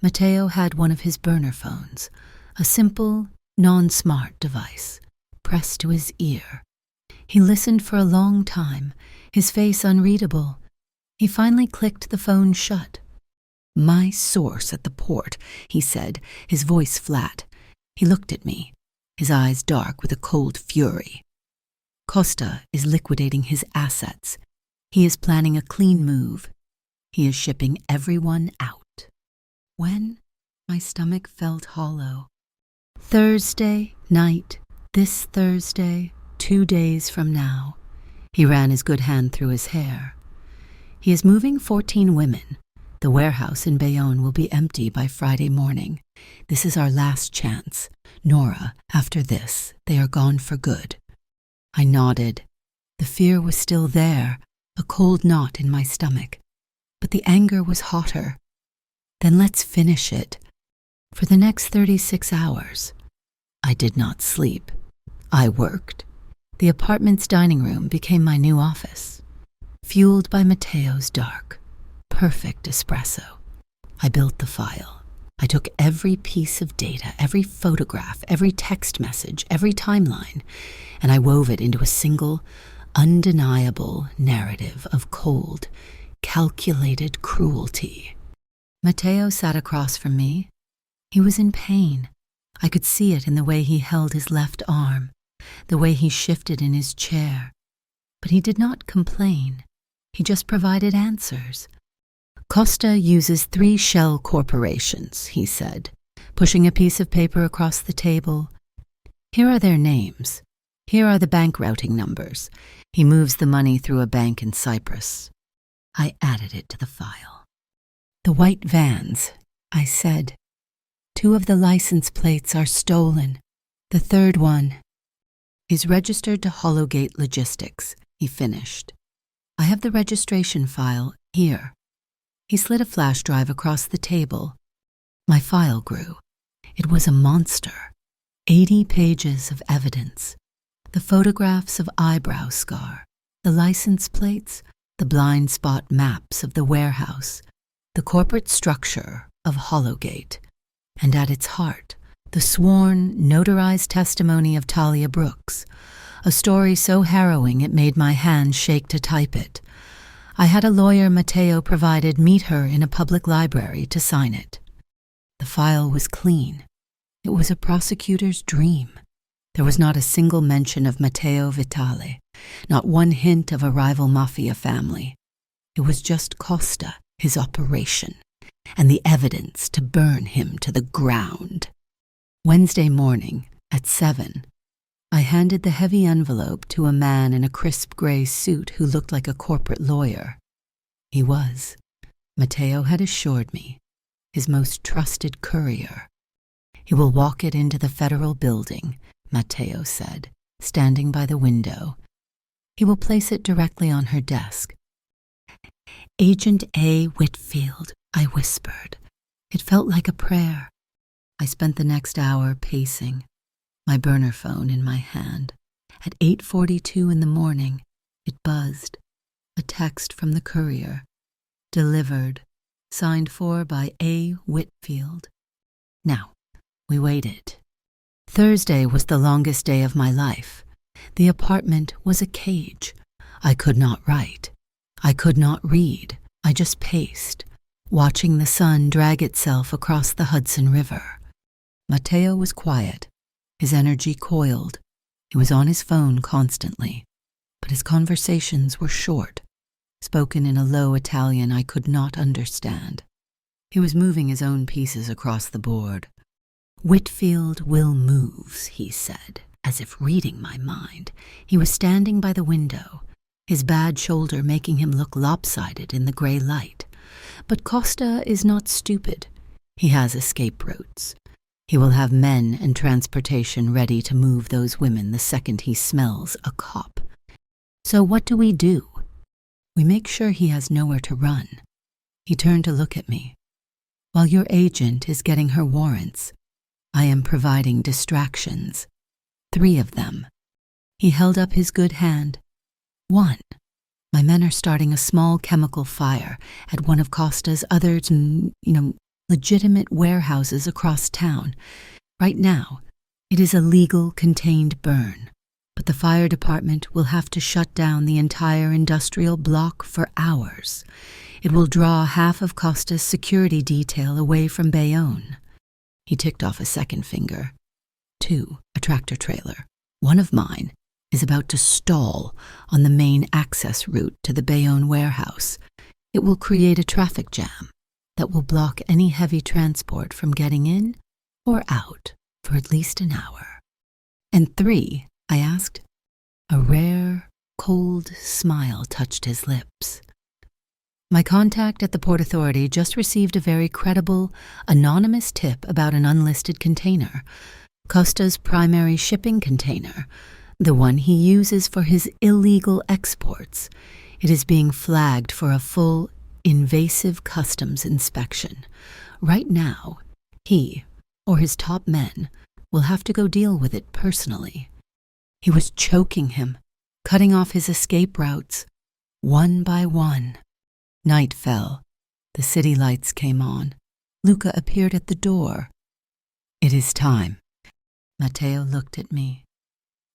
Matteo had one of his burner phones, a simple, non-smart device, pressed to his ear. He listened for a long time, his face unreadable. He finally clicked the phone shut. "My source at the port," he said, his voice flat. He looked at me, his eyes dark with a cold fury. "Costa is liquidating his assets. He is planning a clean move. He is shipping everyone out." When? My stomach felt hollow. Thursday night, this Thursday, 2 days from now. He ran his good hand through his hair. "He is moving 14 women. The warehouse in Bayonne will be empty by Friday morning. This is our last chance. Nora, after this, they are gone for good." I nodded. The fear was still there, a cold knot in my stomach. But the anger was hotter. "Then let's finish it." For the next 36 hours, I did not sleep. I worked. The apartment's dining room became my new office, fueled by Matteo's dark, perfect espresso. I built the file. I took every piece of data, every photograph, every text message, every timeline, and I wove it into a single, undeniable narrative of cold, calculated cruelty. Matteo sat across from me. He was in pain. I could see it in the way he held his left arm, the way he shifted in his chair. But he did not complain. He just provided answers. "Costa uses 3 shell corporations," he said, pushing a piece of paper across the table. "Here are their names. Here are the bank routing numbers. He moves the money through a bank in Cyprus." I added it to the file. "The white vans," I said. "2 of the license plates are stolen. The third one is registered to Hollowgate Logistics," he finished. "I have the registration file here." He slid a flash drive across the table. My file grew. It was a monster. 80 pages of evidence. The photographs of eyebrow scar, the license plates, the blind spot maps of the warehouse, the corporate structure of Hollowgate, and at its heart, the sworn, notarized testimony of Talia Brooks, a story so harrowing it made my hand shake to type it. I had a lawyer Matteo provided meet her in a public library to sign it. The file was clean. It was a prosecutor's dream. There was not a single mention of Matteo Vitale, not one hint of a rival mafia family. It was just Costa, his operation, and the evidence to burn him to the ground. Wednesday morning, at 7, I handed the heavy envelope to a man in a crisp gray suit who looked like a corporate lawyer. He was, Matteo had assured me, his most trusted courier. "He will walk it into the federal building," Matteo said, standing by the window. "He will place it directly on her desk." "Agent A. Whitfield," I whispered. It felt like a prayer. I spent the next hour pacing, my burner phone in my hand. At 8:42 in the morning, it buzzed. A text from the courier. "Delivered. Signed for by A. Whitfield." Now, we waited. Thursday was the longest day of my life. The apartment was a cage. I could not write. I could not read. I just paced, watching the sun drag itself across the Hudson River. Matteo was quiet, his energy coiled. He was on his phone constantly, but his conversations were short, spoken in a low Italian I could not understand. He was moving his own pieces across the board. "Whitfield will moves," he said, as if reading my mind. He was standing by the window, his bad shoulder making him look lopsided in the gray light. "But Costa is not stupid. He has escape routes. He will have men and transportation ready to move those women the second he smells a cop. So what do? We make sure he has nowhere to run. He turned to look at me. While your agent is getting her warrants, I am providing distractions. 3 of them. He held up his good hand. 1. My men are starting a small chemical fire at one of Costa's other, legitimate warehouses across town. Right now, it is a legal contained burn, but the fire department will have to shut down the entire industrial block for hours. It will draw half of Costa's security detail away from Bayonne. He ticked off a second finger. 2, a tractor trailer. One of mine is about to stall on the main access route to the Bayonne warehouse. It will create a traffic jam that will block any heavy transport from getting in or out for at least an hour. And 3, I asked. A rare, cold smile touched his lips. My contact at the Port Authority just received a very credible, anonymous tip about an unlisted container, Costa's primary shipping container, the one he uses for his illegal exports. It is being flagged for a full, invasive customs inspection. Right now, he, or his top men, will have to go deal with it personally. He was choking him, cutting off his escape routes, one by one. Night fell. The city lights came on. Luca appeared at the door. It is time. Matteo looked at me.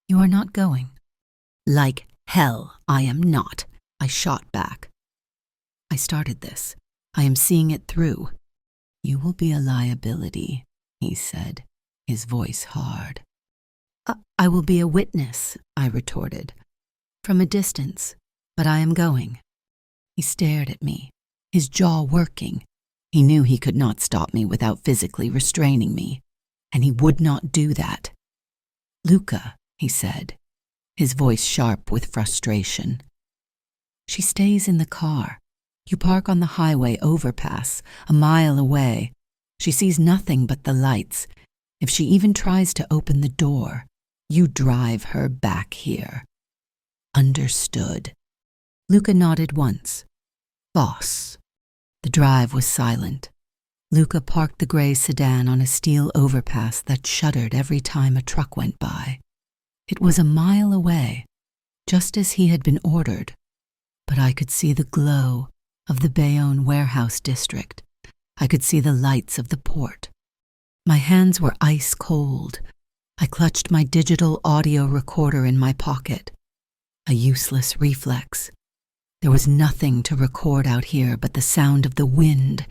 You are not going. Like hell, I am not, I shot back. I started this. I am seeing it through. You will be a liability, he said, his voice hard. I will be a witness, I retorted. From a distance, but I am going. He stared at me, his jaw working. He knew he could not stop me without physically restraining me, and he would not do that. Luca, he said, his voice sharp with frustration. She stays in the car. You park on the highway overpass, a mile away. She sees nothing but the lights. If she even tries to open the door, you drive her back here. Understood. Luca nodded once. Boss. The drive was silent. Luca parked the gray sedan on a steel overpass that shuddered every time a truck went by. It was a mile away, just as he had been ordered, but I could see the glow of the Bayonne warehouse district. I could see the lights of the port. My hands were ice cold. I clutched my digital audio recorder in my pocket. A useless reflex. There was nothing to record out here but the sound of the wind.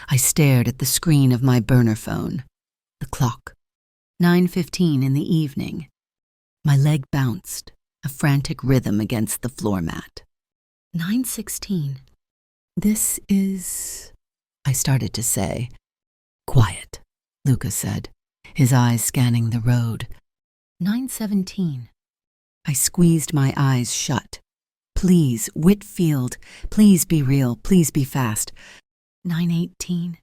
I stared at the screen of my burner phone. The clock. 9:15 in the evening. My leg bounced, a frantic rhythm against the floor mat. 9:16. This is... I started to say. Quiet, Luca said, his eyes scanning the road. 9:17. I squeezed my eyes shut. Please, Whitfield, please be real, please be fast. 9:18.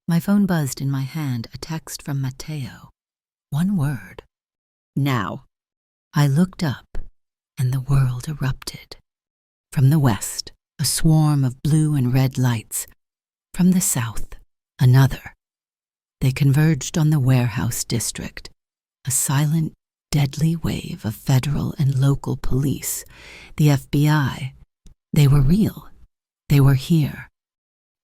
My phone buzzed in my hand, a text from Matteo. One word. Now. I looked up, and the world erupted. From the west, a swarm of blue and red lights. From the south, another. They converged on the warehouse district, a silent, deadly wave of federal and local police, the FBI. They were real. They were here.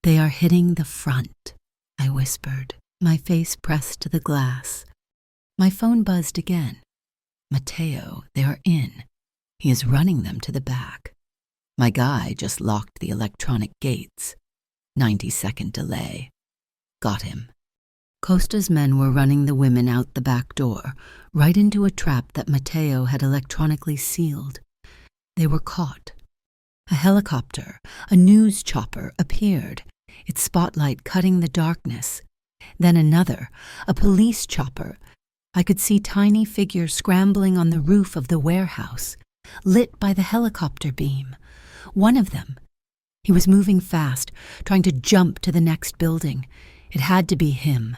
They are hitting the front, I whispered, my face pressed to the glass. My phone buzzed again. Matteo, they are in. He is running them to the back. My guy just locked the electronic gates. 90-second delay. Got him. Costa's men were running the women out the back door, right into a trap that Matteo had electronically sealed. They were caught. A helicopter, a news chopper, appeared, its spotlight cutting the darkness. Then another, a police chopper. I could see tiny figures scrambling on the roof of the warehouse, lit by the helicopter beam. One of them. He was moving fast, trying to jump to the next building. It had to be him.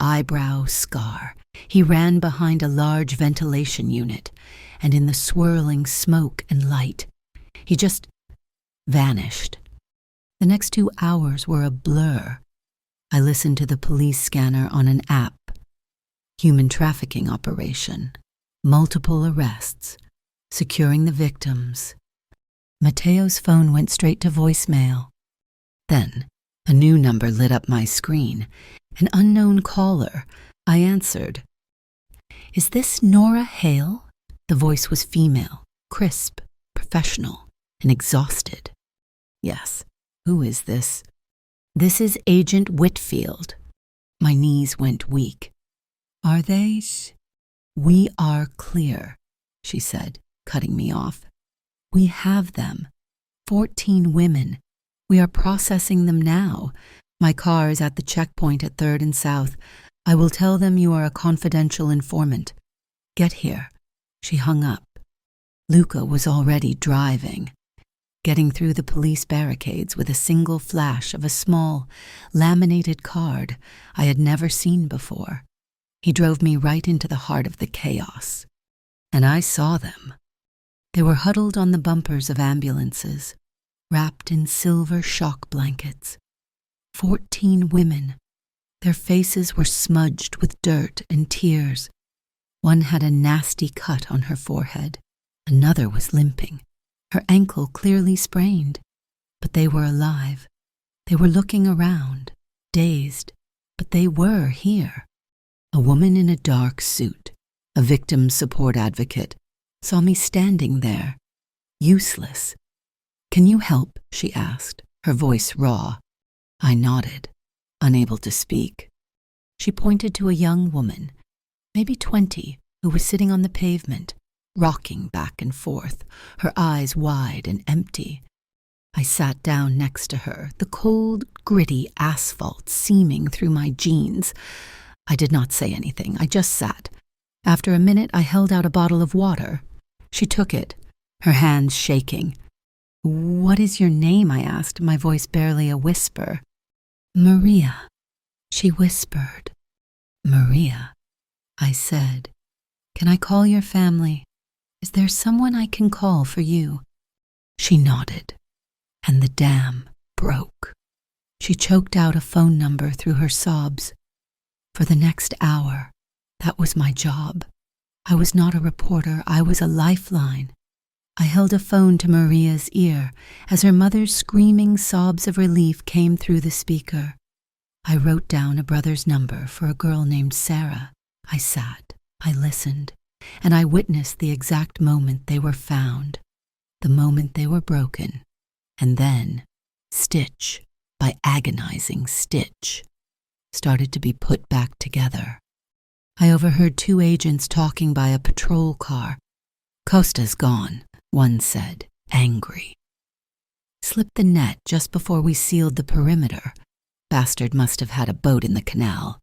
Eyebrow scar. He ran behind a large ventilation unit, and in the swirling smoke and light, he just vanished. The next 2 hours were a blur. I listened to the police scanner on an app. Human trafficking operation. Multiple arrests. Securing the victims. Mateo's phone went straight to voicemail. Then, a new number lit up my screen. An unknown caller. I answered. "Is this Nora Hale?" The voice was female, crisp, professional, and exhausted. "Yes. Who is this?" "This is Agent Whitfield." My knees went weak. "Are they?" "We are clear," she said, cutting me off. "We have them. 14 women. We are processing them now. My car is at the checkpoint at 3rd and South. I will tell them you are a confidential informant. Get here." She hung up. Luca was already driving. Getting through the police barricades with a single flash of a small, laminated card I had never seen before. He drove me right into the heart of the chaos. And I saw them. They were huddled on the bumpers of ambulances, wrapped in silver shock blankets. 14 women. Their faces were smudged with dirt and tears. One had a nasty cut on her forehead. Another was limping, her ankle clearly sprained. But they were alive. They were looking around, dazed, but they were here. A woman in a dark suit, a victim support advocate, saw me standing there, useless. "Can you help?" she asked, her voice raw. I nodded, unable to speak. She pointed to a young woman, maybe 20, who was sitting on the pavement, rocking back and forth, her eyes wide and empty. I sat down next to her, the cold, gritty asphalt seaming through my jeans. I did not say anything. I just sat. After a minute, I held out a bottle of water. She took it, her hands shaking. "What is your name?" I asked, my voice barely a whisper. "Maria," she whispered. "Maria," I said. "Can I call your family? Is there someone I can call for you?" She nodded, and the dam broke. She choked out a phone number through her sobs. For the next hour, that was my job. I was not a reporter, I was a lifeline. I held a phone to Maria's ear as her mother's screaming sobs of relief came through the speaker. I wrote down a brother's number for a girl named Sarah. I sat, I listened, and I witnessed the exact moment they were found, the moment they were broken, and then, stitch by agonizing stitch, started to be put back together. I overheard 2 agents talking by a patrol car. "Costa's gone," one said, angry. "Slipped the net just before we sealed the perimeter. Bastard must have had a boat in the canal."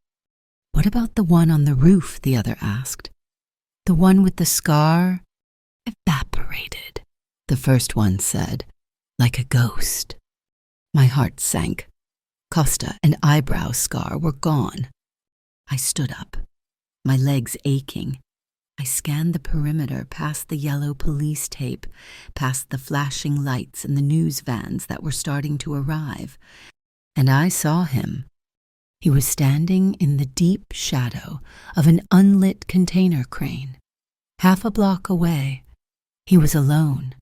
"What about the one on the roof?" the other asked. "The one with the scar?" "Evaporated," the first one said, like a ghost. My heart sank. Costa and eyebrow scar were gone. I stood up, my legs aching. I scanned the perimeter past the yellow police tape, past the flashing lights and the news vans that were starting to arrive, and I saw him. He was standing in the deep shadow of an unlit container crane. Half a block away, he was alone.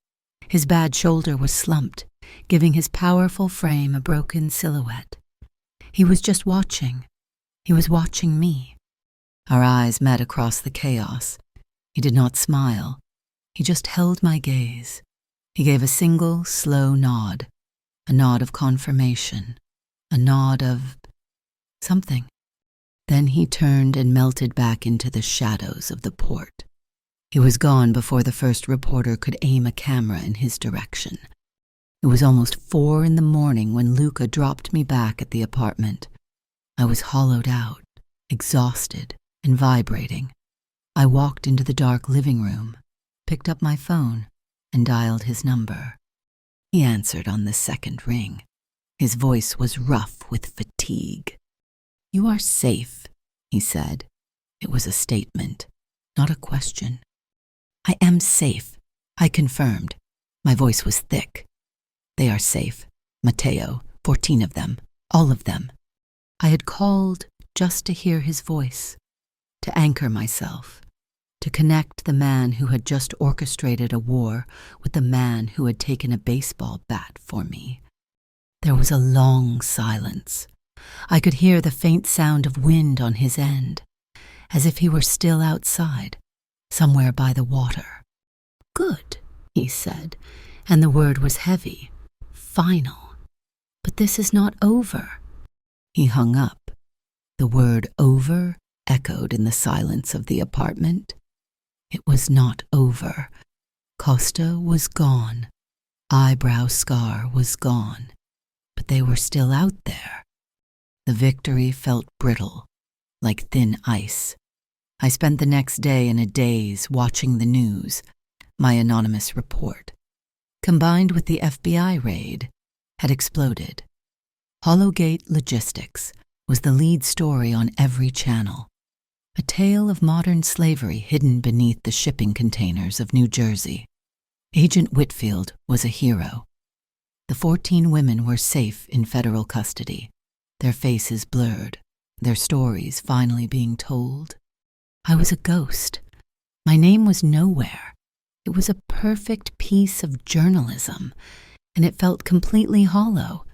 His bad shoulder was slumped, giving his powerful frame a broken silhouette. He was just watching. He was watching me. Our eyes met across the chaos. He did not smile. He just held my gaze. He gave a single, slow nod, a nod of confirmation, a nod of something. Then he turned and melted back into the shadows of the port. He was gone before the first reporter could aim a camera in his direction. It was almost 4 in the morning when Luca dropped me back at the apartment. I was hollowed out, exhausted, and vibrating. I walked into the dark living room, picked up my phone, and dialed his number. He answered on the second ring. His voice was rough with fatigue. "You are safe," he said. It was a statement, not a question. "I am safe," I confirmed. My voice was thick. "They are safe. Mateo, 14 of them, all of them. I had called just to hear his voice, to anchor myself, to connect the man who had just orchestrated a war with the man who had taken a baseball bat for me. There was a long silence. I could hear the faint sound of wind on his end, as if he were still outside, somewhere by the water. "Good," he said, and the word was heavy, final. "But this is not over." He hung up. The word "over" echoed in the silence of the apartment. It was not over. Costa was gone. Eyebrow scar was gone. But they were still out there. The victory felt brittle, like thin ice. I spent the next day in a daze watching the news, my anonymous report, combined with the FBI raid, had exploded. Hollowgate Logistics was the lead story on every channel, a tale of modern slavery hidden beneath the shipping containers of New Jersey. Agent Whitfield was a hero. The 14 women were safe in federal custody, their faces blurred, their stories finally being told. I was a ghost. My name was nowhere. It was a perfect piece of journalism, and it felt completely hollow.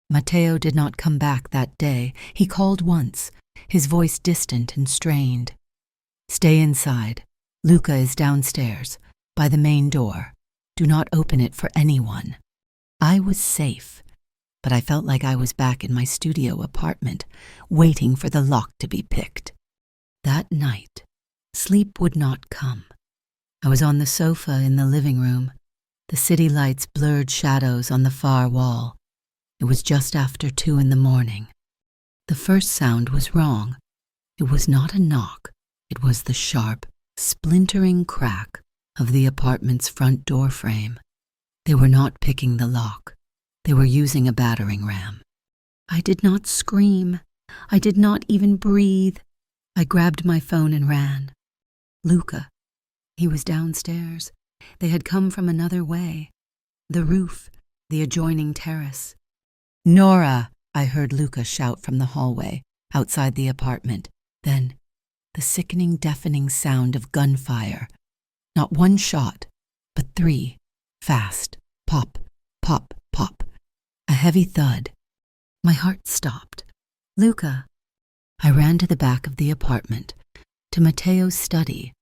Matteo did not come back that day. He called once, his voice distant and strained. "Stay inside. Luca is downstairs, by the main door. Do not open it for anyone." I was safe, but I felt like I was back in my studio apartment, waiting for the lock to be picked. That night, sleep would not come. I was on the sofa in the living room. The city lights blurred shadows on the far wall. It was just after 2 in the morning. The first sound was wrong. It was not a knock. It was the sharp, splintering crack of the apartment's front door frame. They were not picking the lock. They were using a battering ram. I did not scream. I did not even breathe. I grabbed my phone and ran. Luca. He was downstairs. They had come from another way. The roof, the adjoining terrace. "Nora!" I heard Luca shout from the hallway, outside the apartment. Then, the sickening, deafening sound of gunfire. Not 1 shot, but 3. Fast. Pop, pop, pop. A heavy thud. My heart stopped. "Luca." I ran to the back of the apartment, to Matteo's study.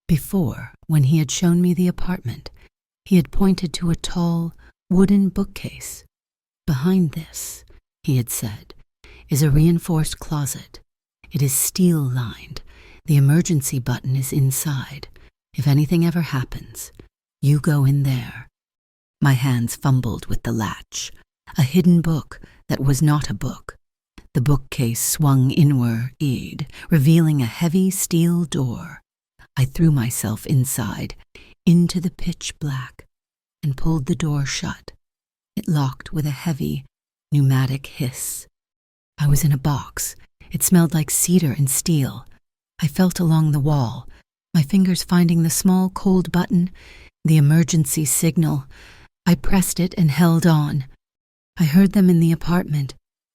Before, when he had shown me the apartment, he had pointed to a tall, wooden bookcase. "Behind this," he had said, "is a reinforced closet. It is steel-lined. The emergency button is inside. If anything ever happens, you go in there." My hands fumbled with the latch. A hidden book that was not a book. The bookcase swung inward, revealing a heavy steel door. I threw myself inside, into the pitch black, and pulled the door shut. It locked with a heavy, pneumatic hiss. I was in a box. It smelled like cedar and steel. I felt along the wall, my fingers finding the small cold button, the emergency signal. I pressed it and held on. I heard them in the apartment,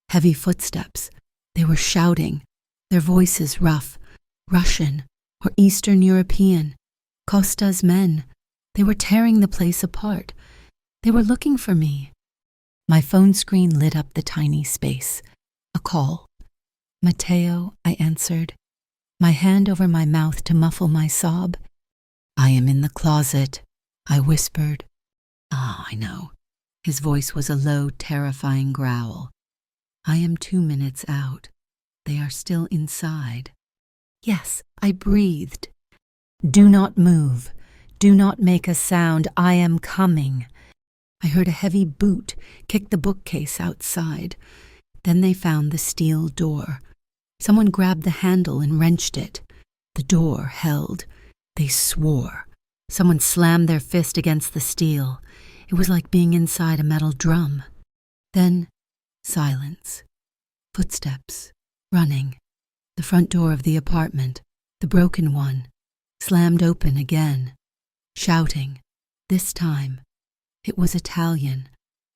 heavy footsteps. They were shouting, their voices rough, Russian or Eastern European, Costa's men. They were tearing the place apart. They were looking for me. My phone screen lit up the tiny space. A call. "Matteo," I answered, my hand over my mouth to muffle my sob. "I am in the closet," I whispered. "Ah, I know." His voice was a low, terrifying growl. "I am 2 minutes out. They are still inside." Yes, I breathed. "Do not move. Do not make a sound. I am coming." I heard a heavy boot kick the bookcase outside. Then they found the steel door. Someone grabbed the handle and wrenched it. The door held. They swore. Someone slammed their fist against the steel. It was like being inside a metal drum. Then, silence. Footsteps. Running. The front door of the apartment, the broken one, slammed open again. Shouting. This time, it was Italian.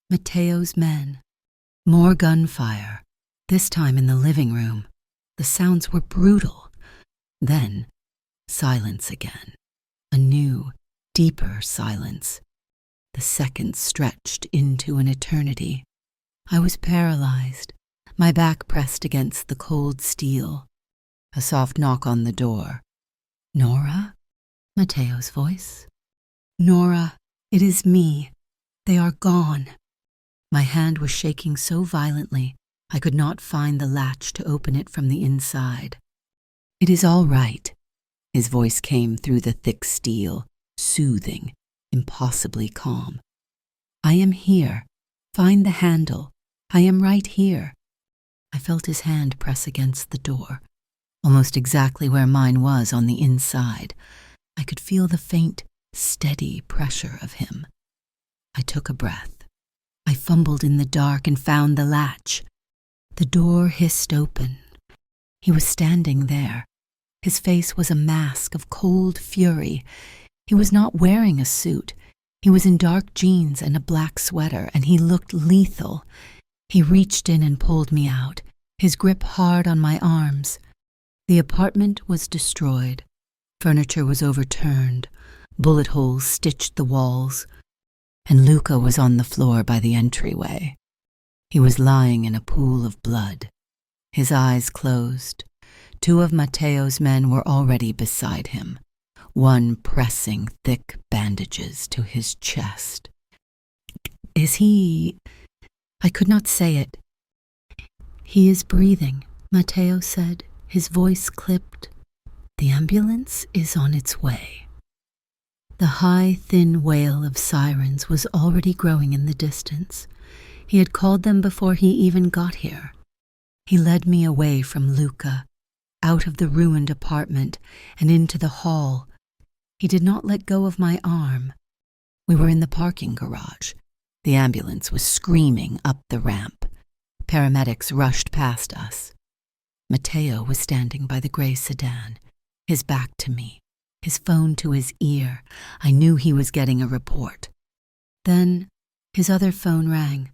Matteo's men. More gunfire, this time in the living room. The sounds were brutal. Then, silence again. A new, deeper silence. The seconds stretched into an eternity. I was paralyzed, my back pressed against the cold steel. A soft knock on the door. "Nora?" Mateo's voice. "Nora, it is me. They are gone." My hand was shaking so violently I could not find the latch to open it from the inside. "It is all right." His voice came through the thick steel, soothing, impossibly calm. "I am here. Find the handle. I am right here." I felt his hand press against the door, almost exactly where mine was on the inside. I could feel the faint, steady pressure of him. I took a breath. I fumbled in the dark and found the latch. The door hissed open. He was standing there. His face was a mask of cold fury. He was not wearing a suit. He was in dark jeans and a black sweater, and he looked lethal. He reached in and pulled me out, his grip hard on my arms. The apartment was destroyed. Furniture was overturned. Bullet holes stitched the walls. And Luca was on the floor by the entryway. He was lying in a pool of blood. His eyes closed. Two of Mateo's men were already beside him, one pressing thick bandages to his chest. "Is he—" I could not say it. "He is breathing," Mateo said, his voice clipped. "The ambulance is on its way." The high, thin wail of sirens was already growing in the distance. He had called them before he even got here. He led me away from Luca, out of the ruined apartment and into the hall. He did not let go of my arm. We were in the parking garage. The ambulance was screaming up the ramp. Paramedics rushed past us. Mateo was standing by the gray sedan, his back to me, his phone to his ear. I knew he was getting a report. Then his other phone rang.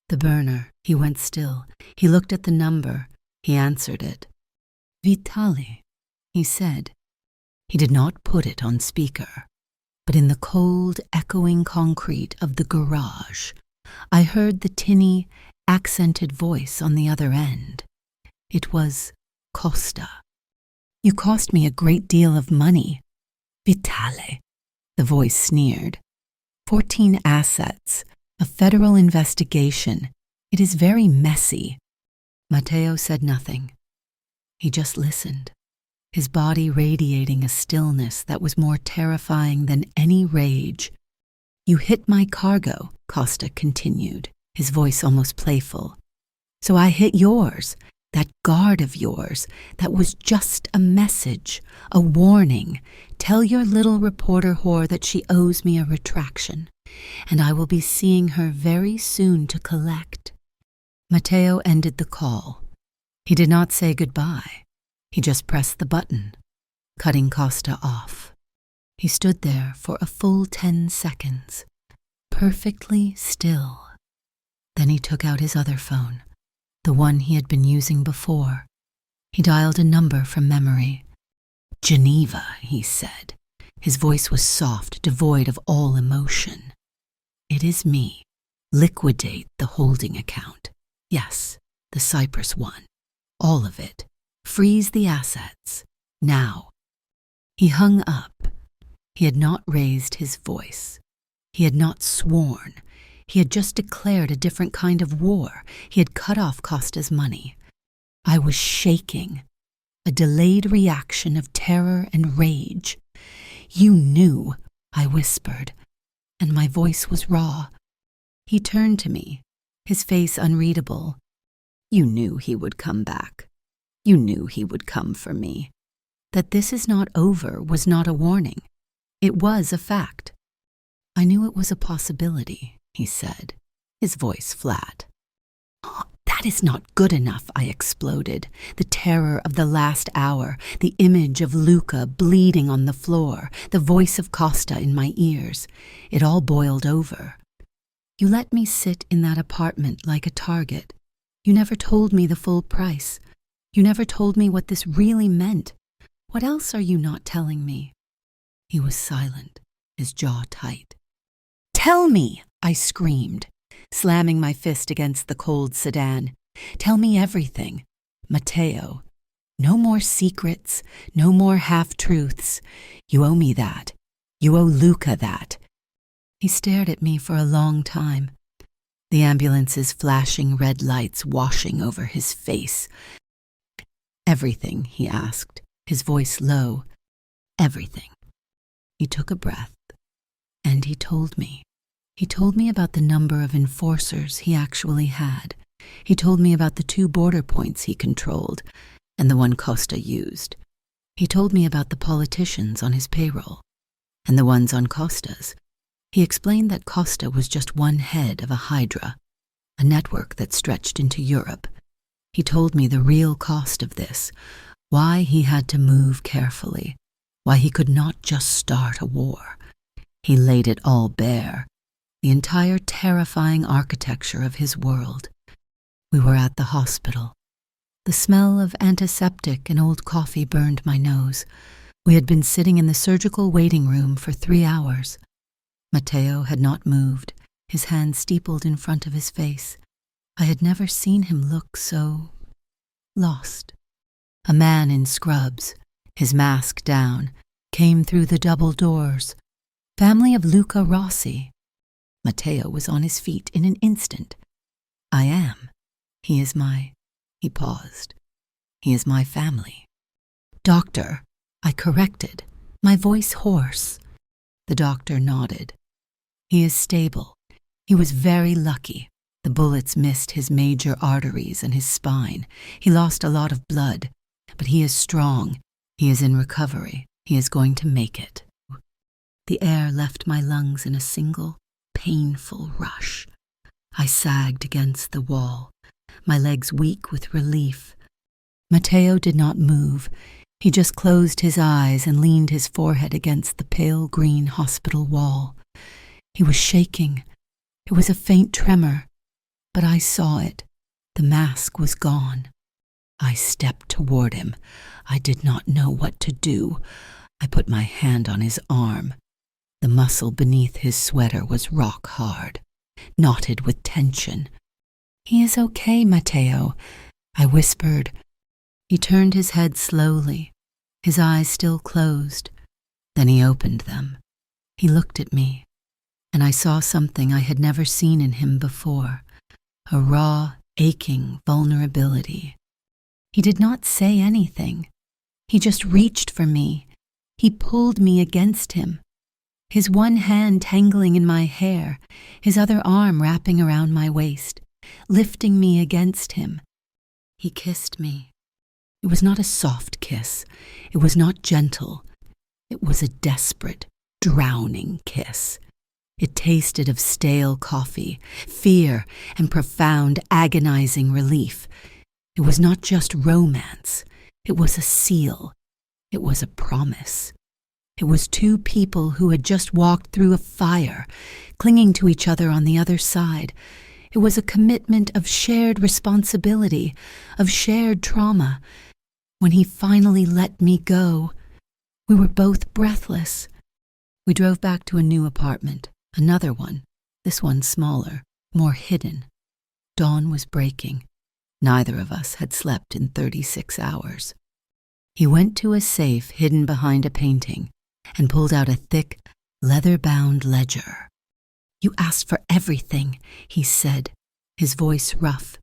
The burner. He went still. He looked at the number. He answered it. "Vitali," he said. He did not put it on speaker, but in the cold, echoing concrete of the garage, I heard the tinny, accented voice on the other end. It was Costa. "You cost me a great deal of money." "Vitale," the voice sneered. 14 assets, a federal investigation. It is very messy." Mateo said nothing. He just listened, his body radiating a stillness that was more terrifying than any rage. "You hit my cargo," Costa continued, his voice almost playful. "So I hit yours, that guard of yours. That was just a message, a warning. Tell your little reporter whore that she owes me a retraction, and I will be seeing her very soon to collect." Mateo ended the call. He did not say goodbye. He just pressed the button, cutting Costa off. He stood there for a full 10 seconds, perfectly still. Then he took out his other phone, the one he had been using before. He dialed a number from memory. "Geneva," he said. His voice was soft, devoid of all emotion. "It is me. Liquidate the holding account. Yes, the Cyprus one. All of it. Freeze the assets. Now." He hung up. He had not raised his voice. He had not sworn. He had just declared a different kind of war. He had cut off Costa's money. I was shaking, a delayed reaction of terror and rage. "You knew," I whispered, and my voice was raw. He turned to me, his face unreadable. "You knew he would come back. You knew he would come for me. That this is not over was not a warning. It was a fact." "I knew it was a possibility," he said, his voice flat. "Oh, that is not good enough," I exploded. The terror of the last hour, the image of Luca bleeding on the floor, the voice of Costa in my ears. It all boiled over. "You let me sit in that apartment like a target," You never told me the full price. You never told me what this really meant. What else are you not telling me?" He was silent, his jaw tight. "Tell me!" I screamed, slamming my fist against the cold sedan. "Tell me everything. Matteo. No more secrets, no more half-truths. You owe me that. You owe Luca that." He stared at me for a long time, the ambulance's flashing red lights washing over his face. "Everything," he asked, his voice low. "Everything." He took a breath, and he told me. He told me about the number of enforcers he actually had. He told me about the 2 border points he controlled, and the one Costa used. He told me about the politicians on his payroll, and the ones on Costa's. He explained that Costa was just one head of a hydra, a network that stretched into Europe. He told me the real cost of this, why he had to move carefully, why he could not just start a war. He laid it all bare, the entire terrifying architecture of his world. We were at the hospital. The smell of antiseptic and old coffee burned my nose. We had been sitting in the surgical waiting room for 3 hours. Matteo had not moved, his hands steepled in front of his face. I had never seen him look so lost. A man in scrubs, his mask down, came through the double doors. Family of Luca Rossi. Matteo was on his feet in an instant. "I am. He is my—" He paused. "He is my family." "Doctor," I corrected, my voice hoarse. The doctor nodded. "He is stable. He was very lucky. The bullets missed his major arteries and his spine. He lost a lot of blood, but he is strong. He is in recovery. He is going to make it." The air left my lungs in a single, painful rush. I sagged against the wall, my legs weak with relief. Matteo did not move. He just closed his eyes and leaned his forehead against the pale green hospital wall. He was shaking. It was a faint tremor, but I saw it. The mask was gone. I stepped toward him. I did not know what to do. I put my hand on his arm. The muscle beneath his sweater was rock hard, knotted with tension. "He is okay, Matteo," I whispered. He turned his head slowly, his eyes still closed. Then he opened them. He looked at me, and I saw something I had never seen in him before, a raw, aching vulnerability. He did not say anything. He just reached for me. He pulled me against him, his one hand tangling in my hair, his other arm wrapping around my waist, lifting me against him. He kissed me. It was not a soft kiss. It was not gentle. It was a desperate, drowning kiss. It tasted of stale coffee, fear, and profound, agonizing relief. It was not just romance. It was a seal. It was a promise. It was 2 people who had just walked through a fire, clinging to each other on the other side. It was a commitment of shared responsibility, of shared trauma. When he finally let me go, we were both breathless. We drove back to a new apartment, another one, this one smaller, more hidden. Dawn was breaking. Neither of us had slept in 36 hours. He went to a safe hidden behind a painting and pulled out a thick, leather-bound ledger. "You asked for everything," he said, his voice rough.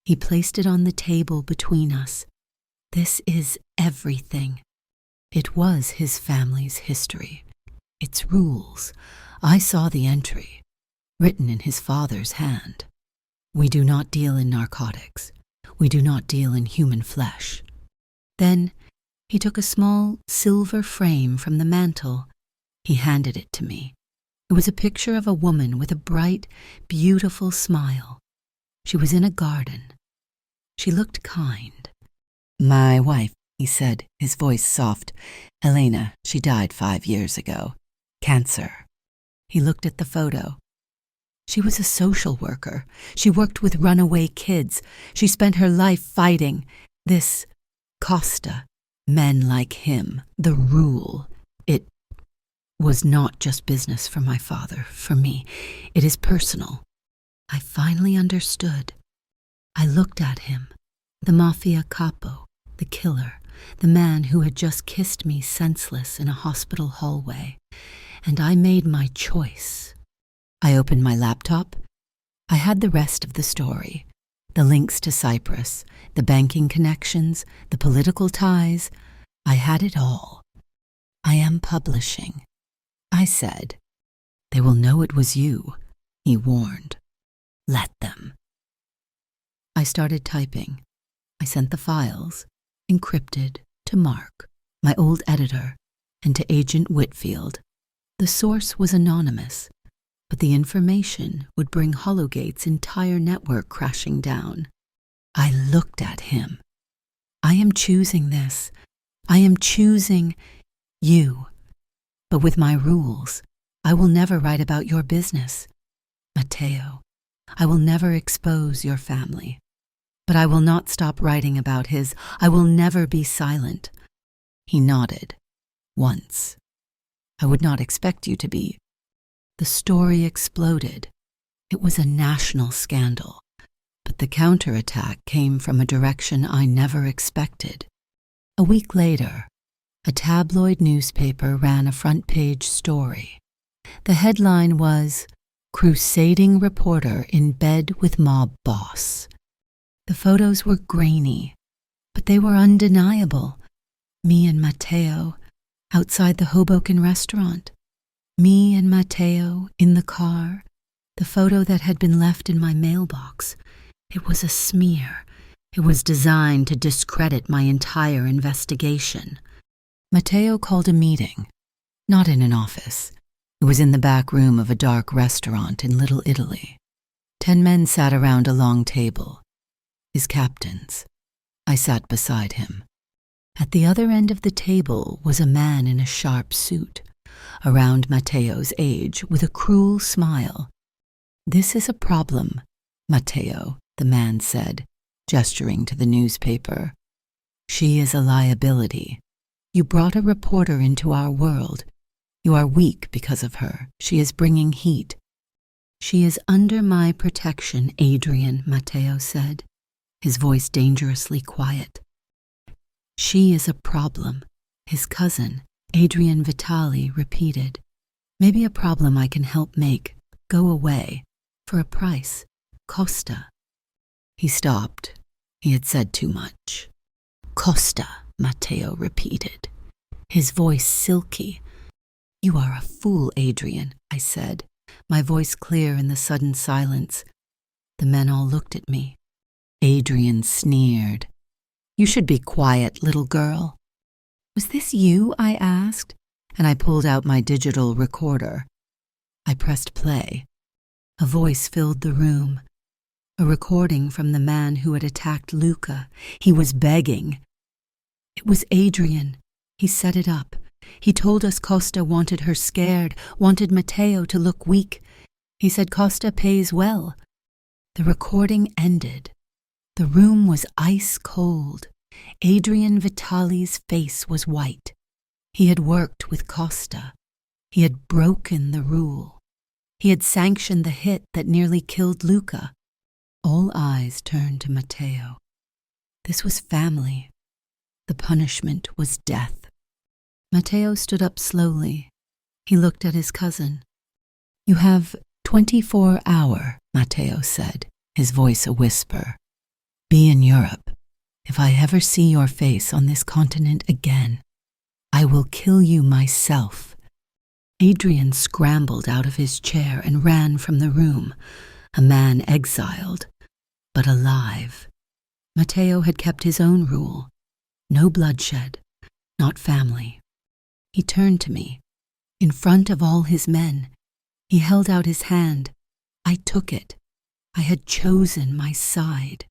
He placed it on the table between us. "This is everything." It was his family's history, its rules. I saw the entry, written in his father's hand. "We do not deal in narcotics. We do not deal in human flesh." Then he took a small silver frame from the mantel. He handed it to me. It was a picture of a woman with a bright, beautiful smile. She was in a garden. She looked kind. "My wife," he said, his voice soft. "Elena, she died 5 years ago. Cancer." He looked at the photo. She was a social worker. She worked with runaway kids. She spent her life fighting this Costa, men like him, the rule. It was not just business for my father, for me. It is personal. I finally understood. I looked at him, the mafia capo, the killer, the man who had just kissed me senseless in a hospital hallway, and I made my choice. I opened my laptop. I had the rest of the story, the links to Cyprus, the banking connections, the political ties. I had it all. I am publishing, I said. They will know it was you, he warned. Let them. I started typing. I sent the files, encrypted, to Mark, my old editor, and to Agent Whitfield. The source was anonymous, but the information would bring Hollowgate's entire network crashing down. I looked at him. I am choosing this. I am choosing you. But with my rules, I will never write about your business. Matteo, I will never expose your family. But I will not stop writing about his. I will never be silent. He nodded. Once. I would not expect you to be. The story exploded. It was a national scandal, but the counterattack came from a direction I never expected. A week later, a tabloid newspaper ran a front-page story. The headline was, "Crusading Reporter in Bed with Mob Boss." The photos were grainy, but they were undeniable. Me and Matteo outside the Hoboken restaurant. Me and Matteo in the car, the photo that had been left in my mailbox. It was a smear. It was designed to discredit my entire investigation. Matteo called a meeting, not in an office. It was in the back room of a dark restaurant in Little Italy. 10 men sat around a long table. His captains. I sat beside him. At the other end of the table was a man in a sharp suit, around Matteo's age, with a cruel smile. "This is a problem, Matteo," the man said, gesturing to the newspaper. "She is a liability. You brought a reporter into our world. You are weak because of her. She is bringing heat." "She is under my protection, Adrian," Matteo said, his voice dangerously quiet. "She is a problem," his cousin, Adrian Vitali, repeated. "Maybe a problem I can help make go away, for a price. Costa." He stopped. He had said too much. "Costa," Matteo repeated, his voice silky. "You are a fool, Adrian," I said, my voice clear in the sudden silence. The men all looked at me. Adrian sneered. "You should be quiet, little girl." "Was this you?" I asked, and I pulled out my digital recorder. I pressed play. A voice filled the room. A recording from the man who had attacked Luca. He was begging. It was Adrian. He set it up. He told us Costa wanted her scared, wanted Matteo to look weak. He said Costa pays well. The recording ended. The room was ice cold. Adrian Vitali's face was white. He had worked with Costa. He had broken the rule. He had sanctioned the hit that nearly killed Luca. All eyes turned to Matteo. This was family. The punishment was death. Matteo stood up slowly. He looked at his cousin. "You have 24 hours, Matteo said, his voice a whisper. "Be in Europe. If I ever see your face on this continent again, I will kill you myself." Adrian scrambled out of his chair and ran from the room, a man exiled, but alive. Matteo had kept his own rule. No bloodshed, not family. He turned to me. In front of all his men, he held out his hand. I took it. I had chosen my side.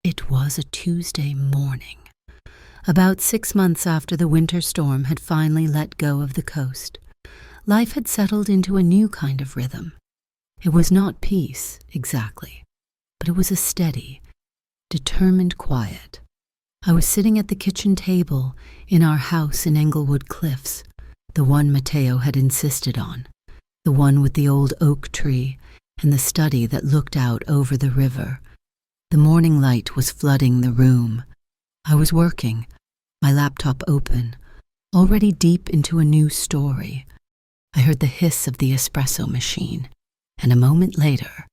It was a Tuesday morning, about 6 months after the winter storm had finally let go of the coast. Life had settled into a new kind of rhythm. It was not peace, exactly, but it was a steady, determined quiet. I was sitting at the kitchen table in our house in Englewood Cliffs, the one Matteo had insisted on, the one with the old oak tree and the study that looked out over the river. The morning light was flooding the room. I was working, my laptop open, already deep into a new story. I heard the hiss of the espresso machine, and a moment later,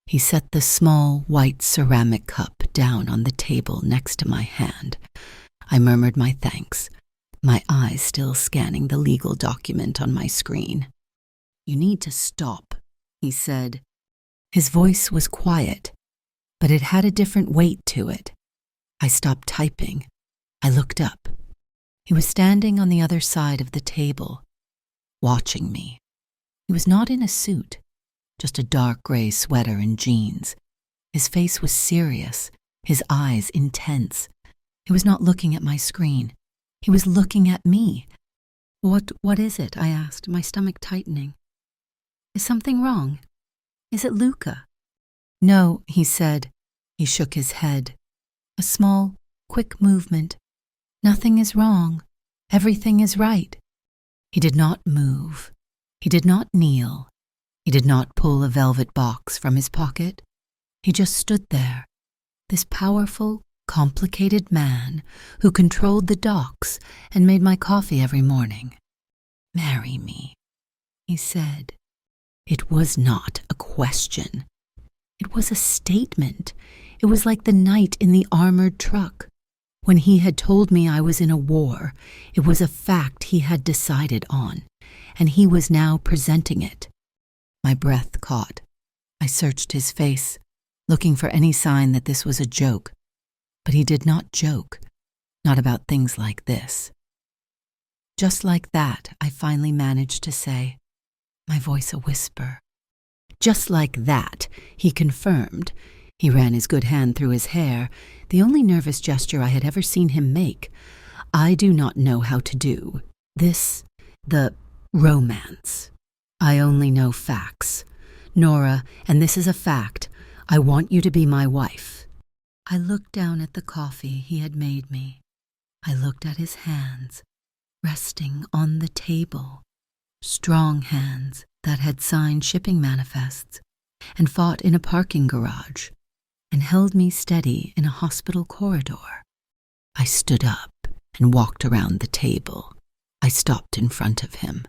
he set the small white ceramic cup down on the table next to my hand. I murmured my thanks, my eyes still scanning the legal document on my screen. "You need to stop," he said. His voice was quiet, but it had a different weight to it. I stopped typing. I looked up. He was standing on the other side of the table, watching me. He was not in a suit, just a dark gray sweater and jeans. His face was serious, his eyes intense. He was not looking at my screen. He was looking at me. What is it?" I asked, my stomach tightening. "Is something wrong? Is it Luca?" "No," he said. He shook his head. A small, quick movement. "Nothing is wrong. Everything is right." He did not move. He did not kneel. He did not pull a velvet box from his pocket. He just stood there, this powerful, complicated man who controlled the docks and made my coffee every morning. "Marry me," he said. It was not a question. It was a statement. It was like the night in the armored truck. When he had told me I was in a war, it was a fact he had decided on, and he was now presenting it. My breath caught. I searched his face, looking for any sign that this was a joke, but he did not joke, not about things like this. Just like that, I finally managed to say, my voice a whisper. "Just like that," he confirmed. He ran his good hand through his hair, the only nervous gesture I had ever seen him make. "I do not know how to do this, the romance. I only know facts. Nora, and this is a fact, I want you to be my wife." I looked down at the coffee he had made me. I looked at his hands, resting on the table. Strong hands that had signed shipping manifests and fought in a parking garage and held me steady in a hospital corridor. I stood up and walked around the table. I stopped in front of him.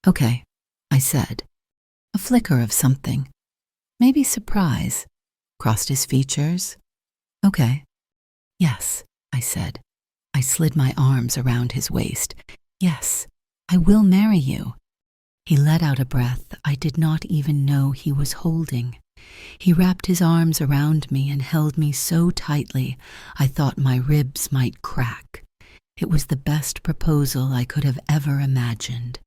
"Okay," I said. A flicker of something. Maybe surprise. Crossed his features. "Okay." "Yes," I said. I slid my arms around his waist. "Yes, I will marry you." He let out a breath I did not even know he was holding. He wrapped his arms around me and held me so tightly I thought my ribs might crack. It was the best proposal I could have ever imagined.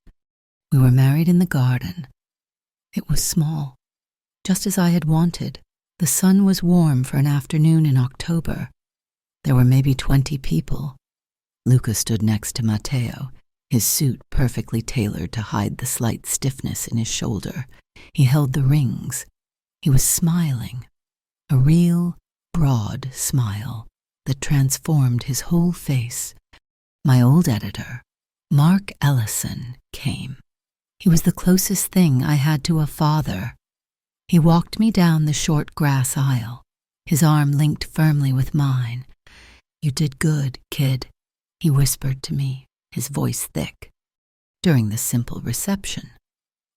We were married in the garden. It was small, just as I had wanted. The sun was warm for an afternoon in October. There were maybe 20 people. Luca stood next to Matteo, his suit perfectly tailored to hide the slight stiffness in his shoulder. He held the rings. He was smiling, a real, broad smile that transformed his whole face. My old editor, Mark Ellison, came. He was the closest thing I had to a father. He walked me down the short grass aisle, his arm linked firmly with mine. "You did good, kid," he whispered to me, his voice thick. During the simple reception,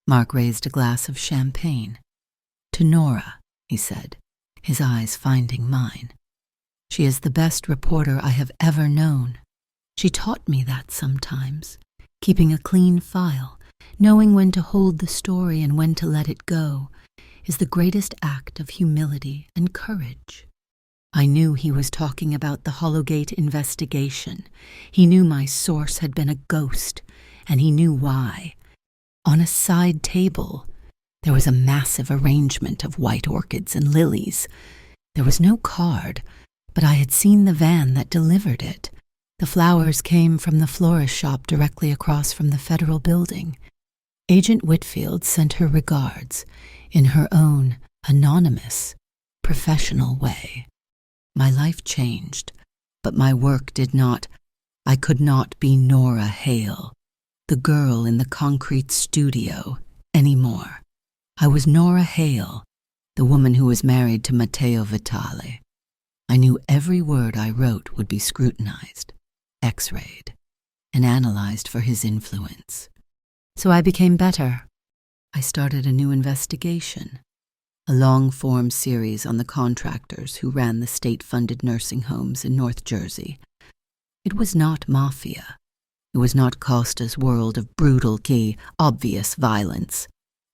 Mark raised a glass of champagne. "To Nora," he said, his eyes finding mine. "She is the best reporter I have ever known. She taught me that sometimes, keeping a clean file, knowing when to hold the story and when to let it go, is the greatest act of humility and courage." I knew he was talking about the Hollowgate investigation. He knew my source had been a ghost, and he knew why. On a side table, there was a massive arrangement of white orchids and lilies. There was no card, but I had seen the van that delivered it. The flowers came from the florist shop directly across from the federal building. Agent Whitfield sent her regards. in her own anonymous, professional way. My life changed, but my work did not. I could not be Nora Hale, the girl in the concrete studio, anymore. I was Nora Hale, the woman who was married to Matteo Vitale. I knew every word I wrote would be scrutinized, x-rayed, and analyzed for his influence. So I became better. I started a new investigation, a long-form series on the contractors who ran the state-funded nursing homes in North Jersey. It was not mafia. It was not Costa's world of brutal, obvious violence.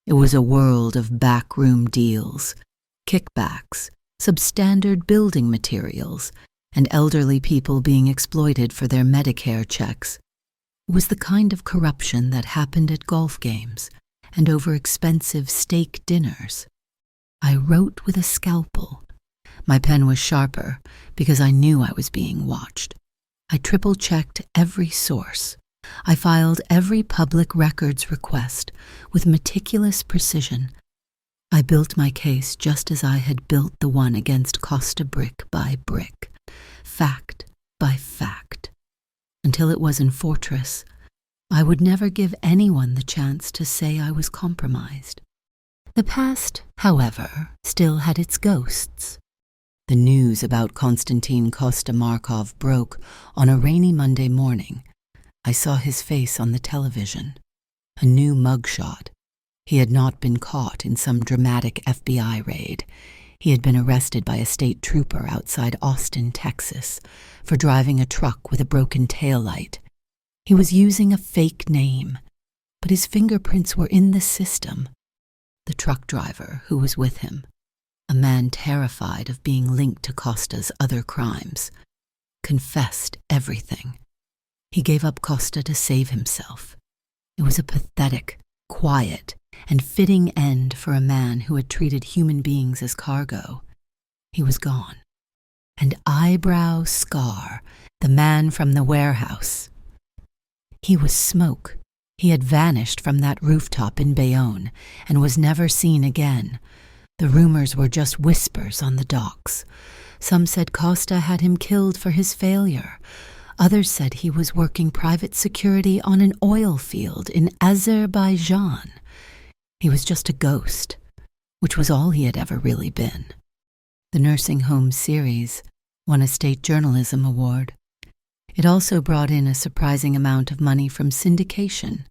It was a world of backroom deals, kickbacks, substandard building materials, and elderly people being exploited for their Medicare checks. It was the kind of corruption that happened at golf games and over expensive steak dinners. I wrote with a scalpel. My pen was sharper because I knew I was being watched. I triple-checked every source. I filed every public records request with meticulous precision. I built my case just as I had built the one against Costa brick by brick, fact by fact. Until it was in fortress, I would never give anyone the chance to say I was compromised. The past, however, still had its ghosts. The news about Konstantin Kosta Markov broke on a rainy Monday morning. I saw his face on the television, a new mugshot. He had not been caught in some dramatic FBI raid. He had been arrested by a state trooper outside Austin, Texas, for driving a truck with a broken taillight. He was using a fake name, but his fingerprints were in the system. The truck driver who was with him, a man terrified of being linked to Costa's other crimes, confessed everything. He gave up Costa to save himself. It was a pathetic, quiet, and fitting end for a man who had treated human beings as cargo. He was gone. And Eyebrow Scar, the man from the warehouse. He was smoke. He had vanished from that rooftop in Bayonne and was never seen again. The rumors were just whispers on the docks. Some said Costa had him killed for his failure. Others said he was working private security on an oil field in Azerbaijan. He was just a ghost, which was all he had ever really been. The nursing home series won a state journalism award. It also brought in a surprising amount of money from syndication.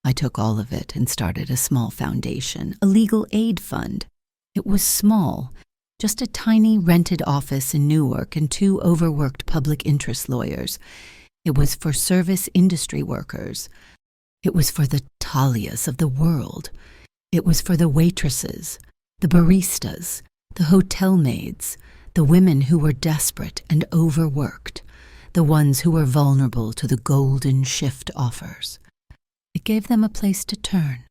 I took all of it and started a small foundation, a legal aid fund. It was small, just a tiny rented office in Newark and 2 overworked public interest lawyers. It was for service industry workers. It was for the Talias of the world. It was for the waitresses, the baristas, the hotel maids, the women who were desperate and overworked, the ones who were vulnerable to the golden shift offers. It gave them a place to turn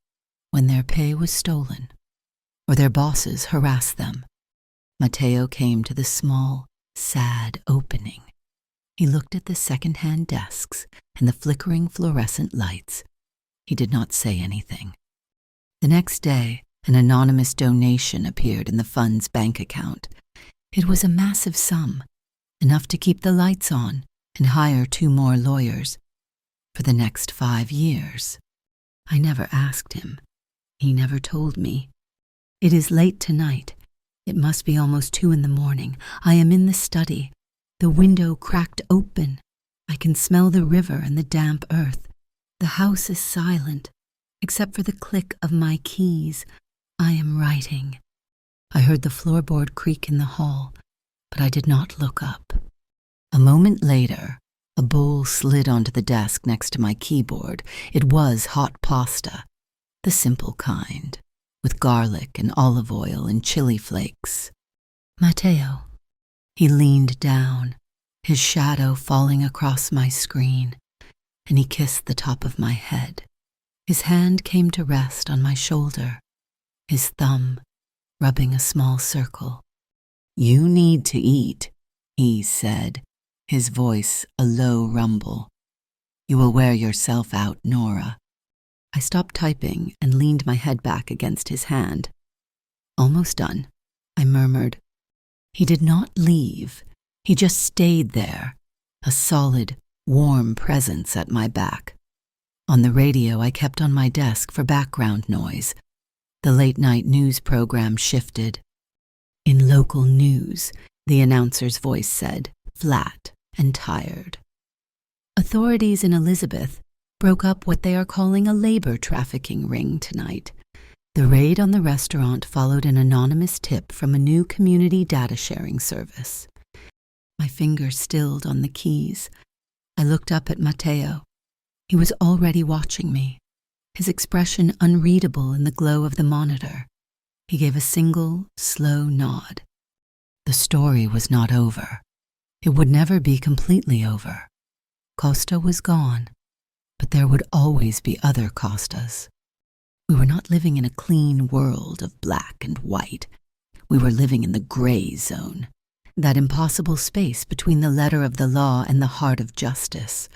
when their pay was stolen or their bosses harassed them. Matteo came to the small, sad opening. He looked at the second-hand desks and the flickering fluorescent lights. He did not say anything. The next day, an anonymous donation appeared in the fund's bank account. It was a massive sum, enough to keep the lights on and hire 2 more lawyers for the next 5 years. I never asked him. He never told me. It is late tonight. It must be almost 2 a.m. I am in the study. The window cracked open. I can smell the river and the damp earth. The house is silent, except for the click of my keys. I am writing. I heard the floorboard creak in the hall, but I did not look up. A moment later, a bowl slid onto the desk next to my keyboard. It was hot pasta, the simple kind, with garlic and olive oil and chili flakes. Matteo. He leaned down, his shadow falling across my screen, and he kissed the top of my head. His hand came to rest on my shoulder, his thumb rubbing a small circle. "You need to eat," he said, his voice a low rumble. "You will wear yourself out, Nora." I stopped typing and leaned my head back against his hand. Almost done, I murmured. He did not leave. He just stayed there, a solid, warm presence at my back. On the radio, I kept on my desk for background noise. The late-night news program shifted. In local news, the announcer's voice said, flat and tired. Authorities in Elizabeth broke up what they are calling a labor trafficking ring tonight. The raid on the restaurant followed an anonymous tip from a new community data sharing service. My fingers stilled on the keys. I looked up at Matteo. He was already watching me, his expression unreadable in the glow of the monitor. He gave a single, slow nod. The story was not over. It would never be completely over. Costa was gone, but there would always be other Costas. We were not living in a clean world of black and white. We were living in the gray zone, that impossible space between the letter of the law and the heart of justice.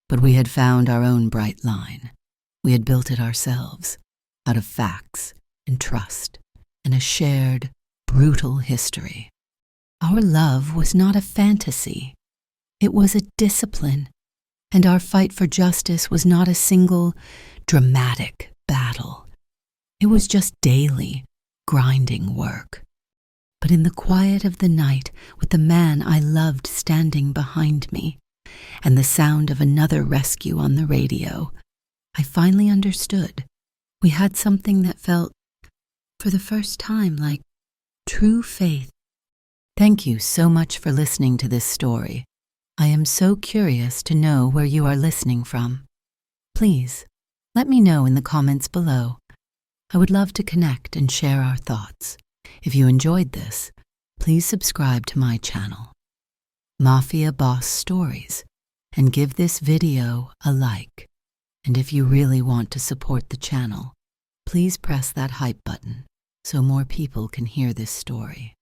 But we had found our own bright line. We had built it ourselves, out of facts and trust and a shared, brutal history. Our love was not a fantasy. It was a discipline, and our fight for justice was not a single, dramatic battle. It was just daily, grinding work. But in the quiet of the night, with the man I loved standing behind me, and the sound of another rescue on the radio, I finally understood. We had something that felt, for the first time, like true faith. Thank you so much for listening to this story. I am so curious to know where you are listening from. Please, let me know in the comments below. I would love to connect and share our thoughts. If you enjoyed this, please subscribe to my channel, Mafia Boss Stories, and give this video a like. And if you really want to support the channel, please press that hype button so more people can hear this story.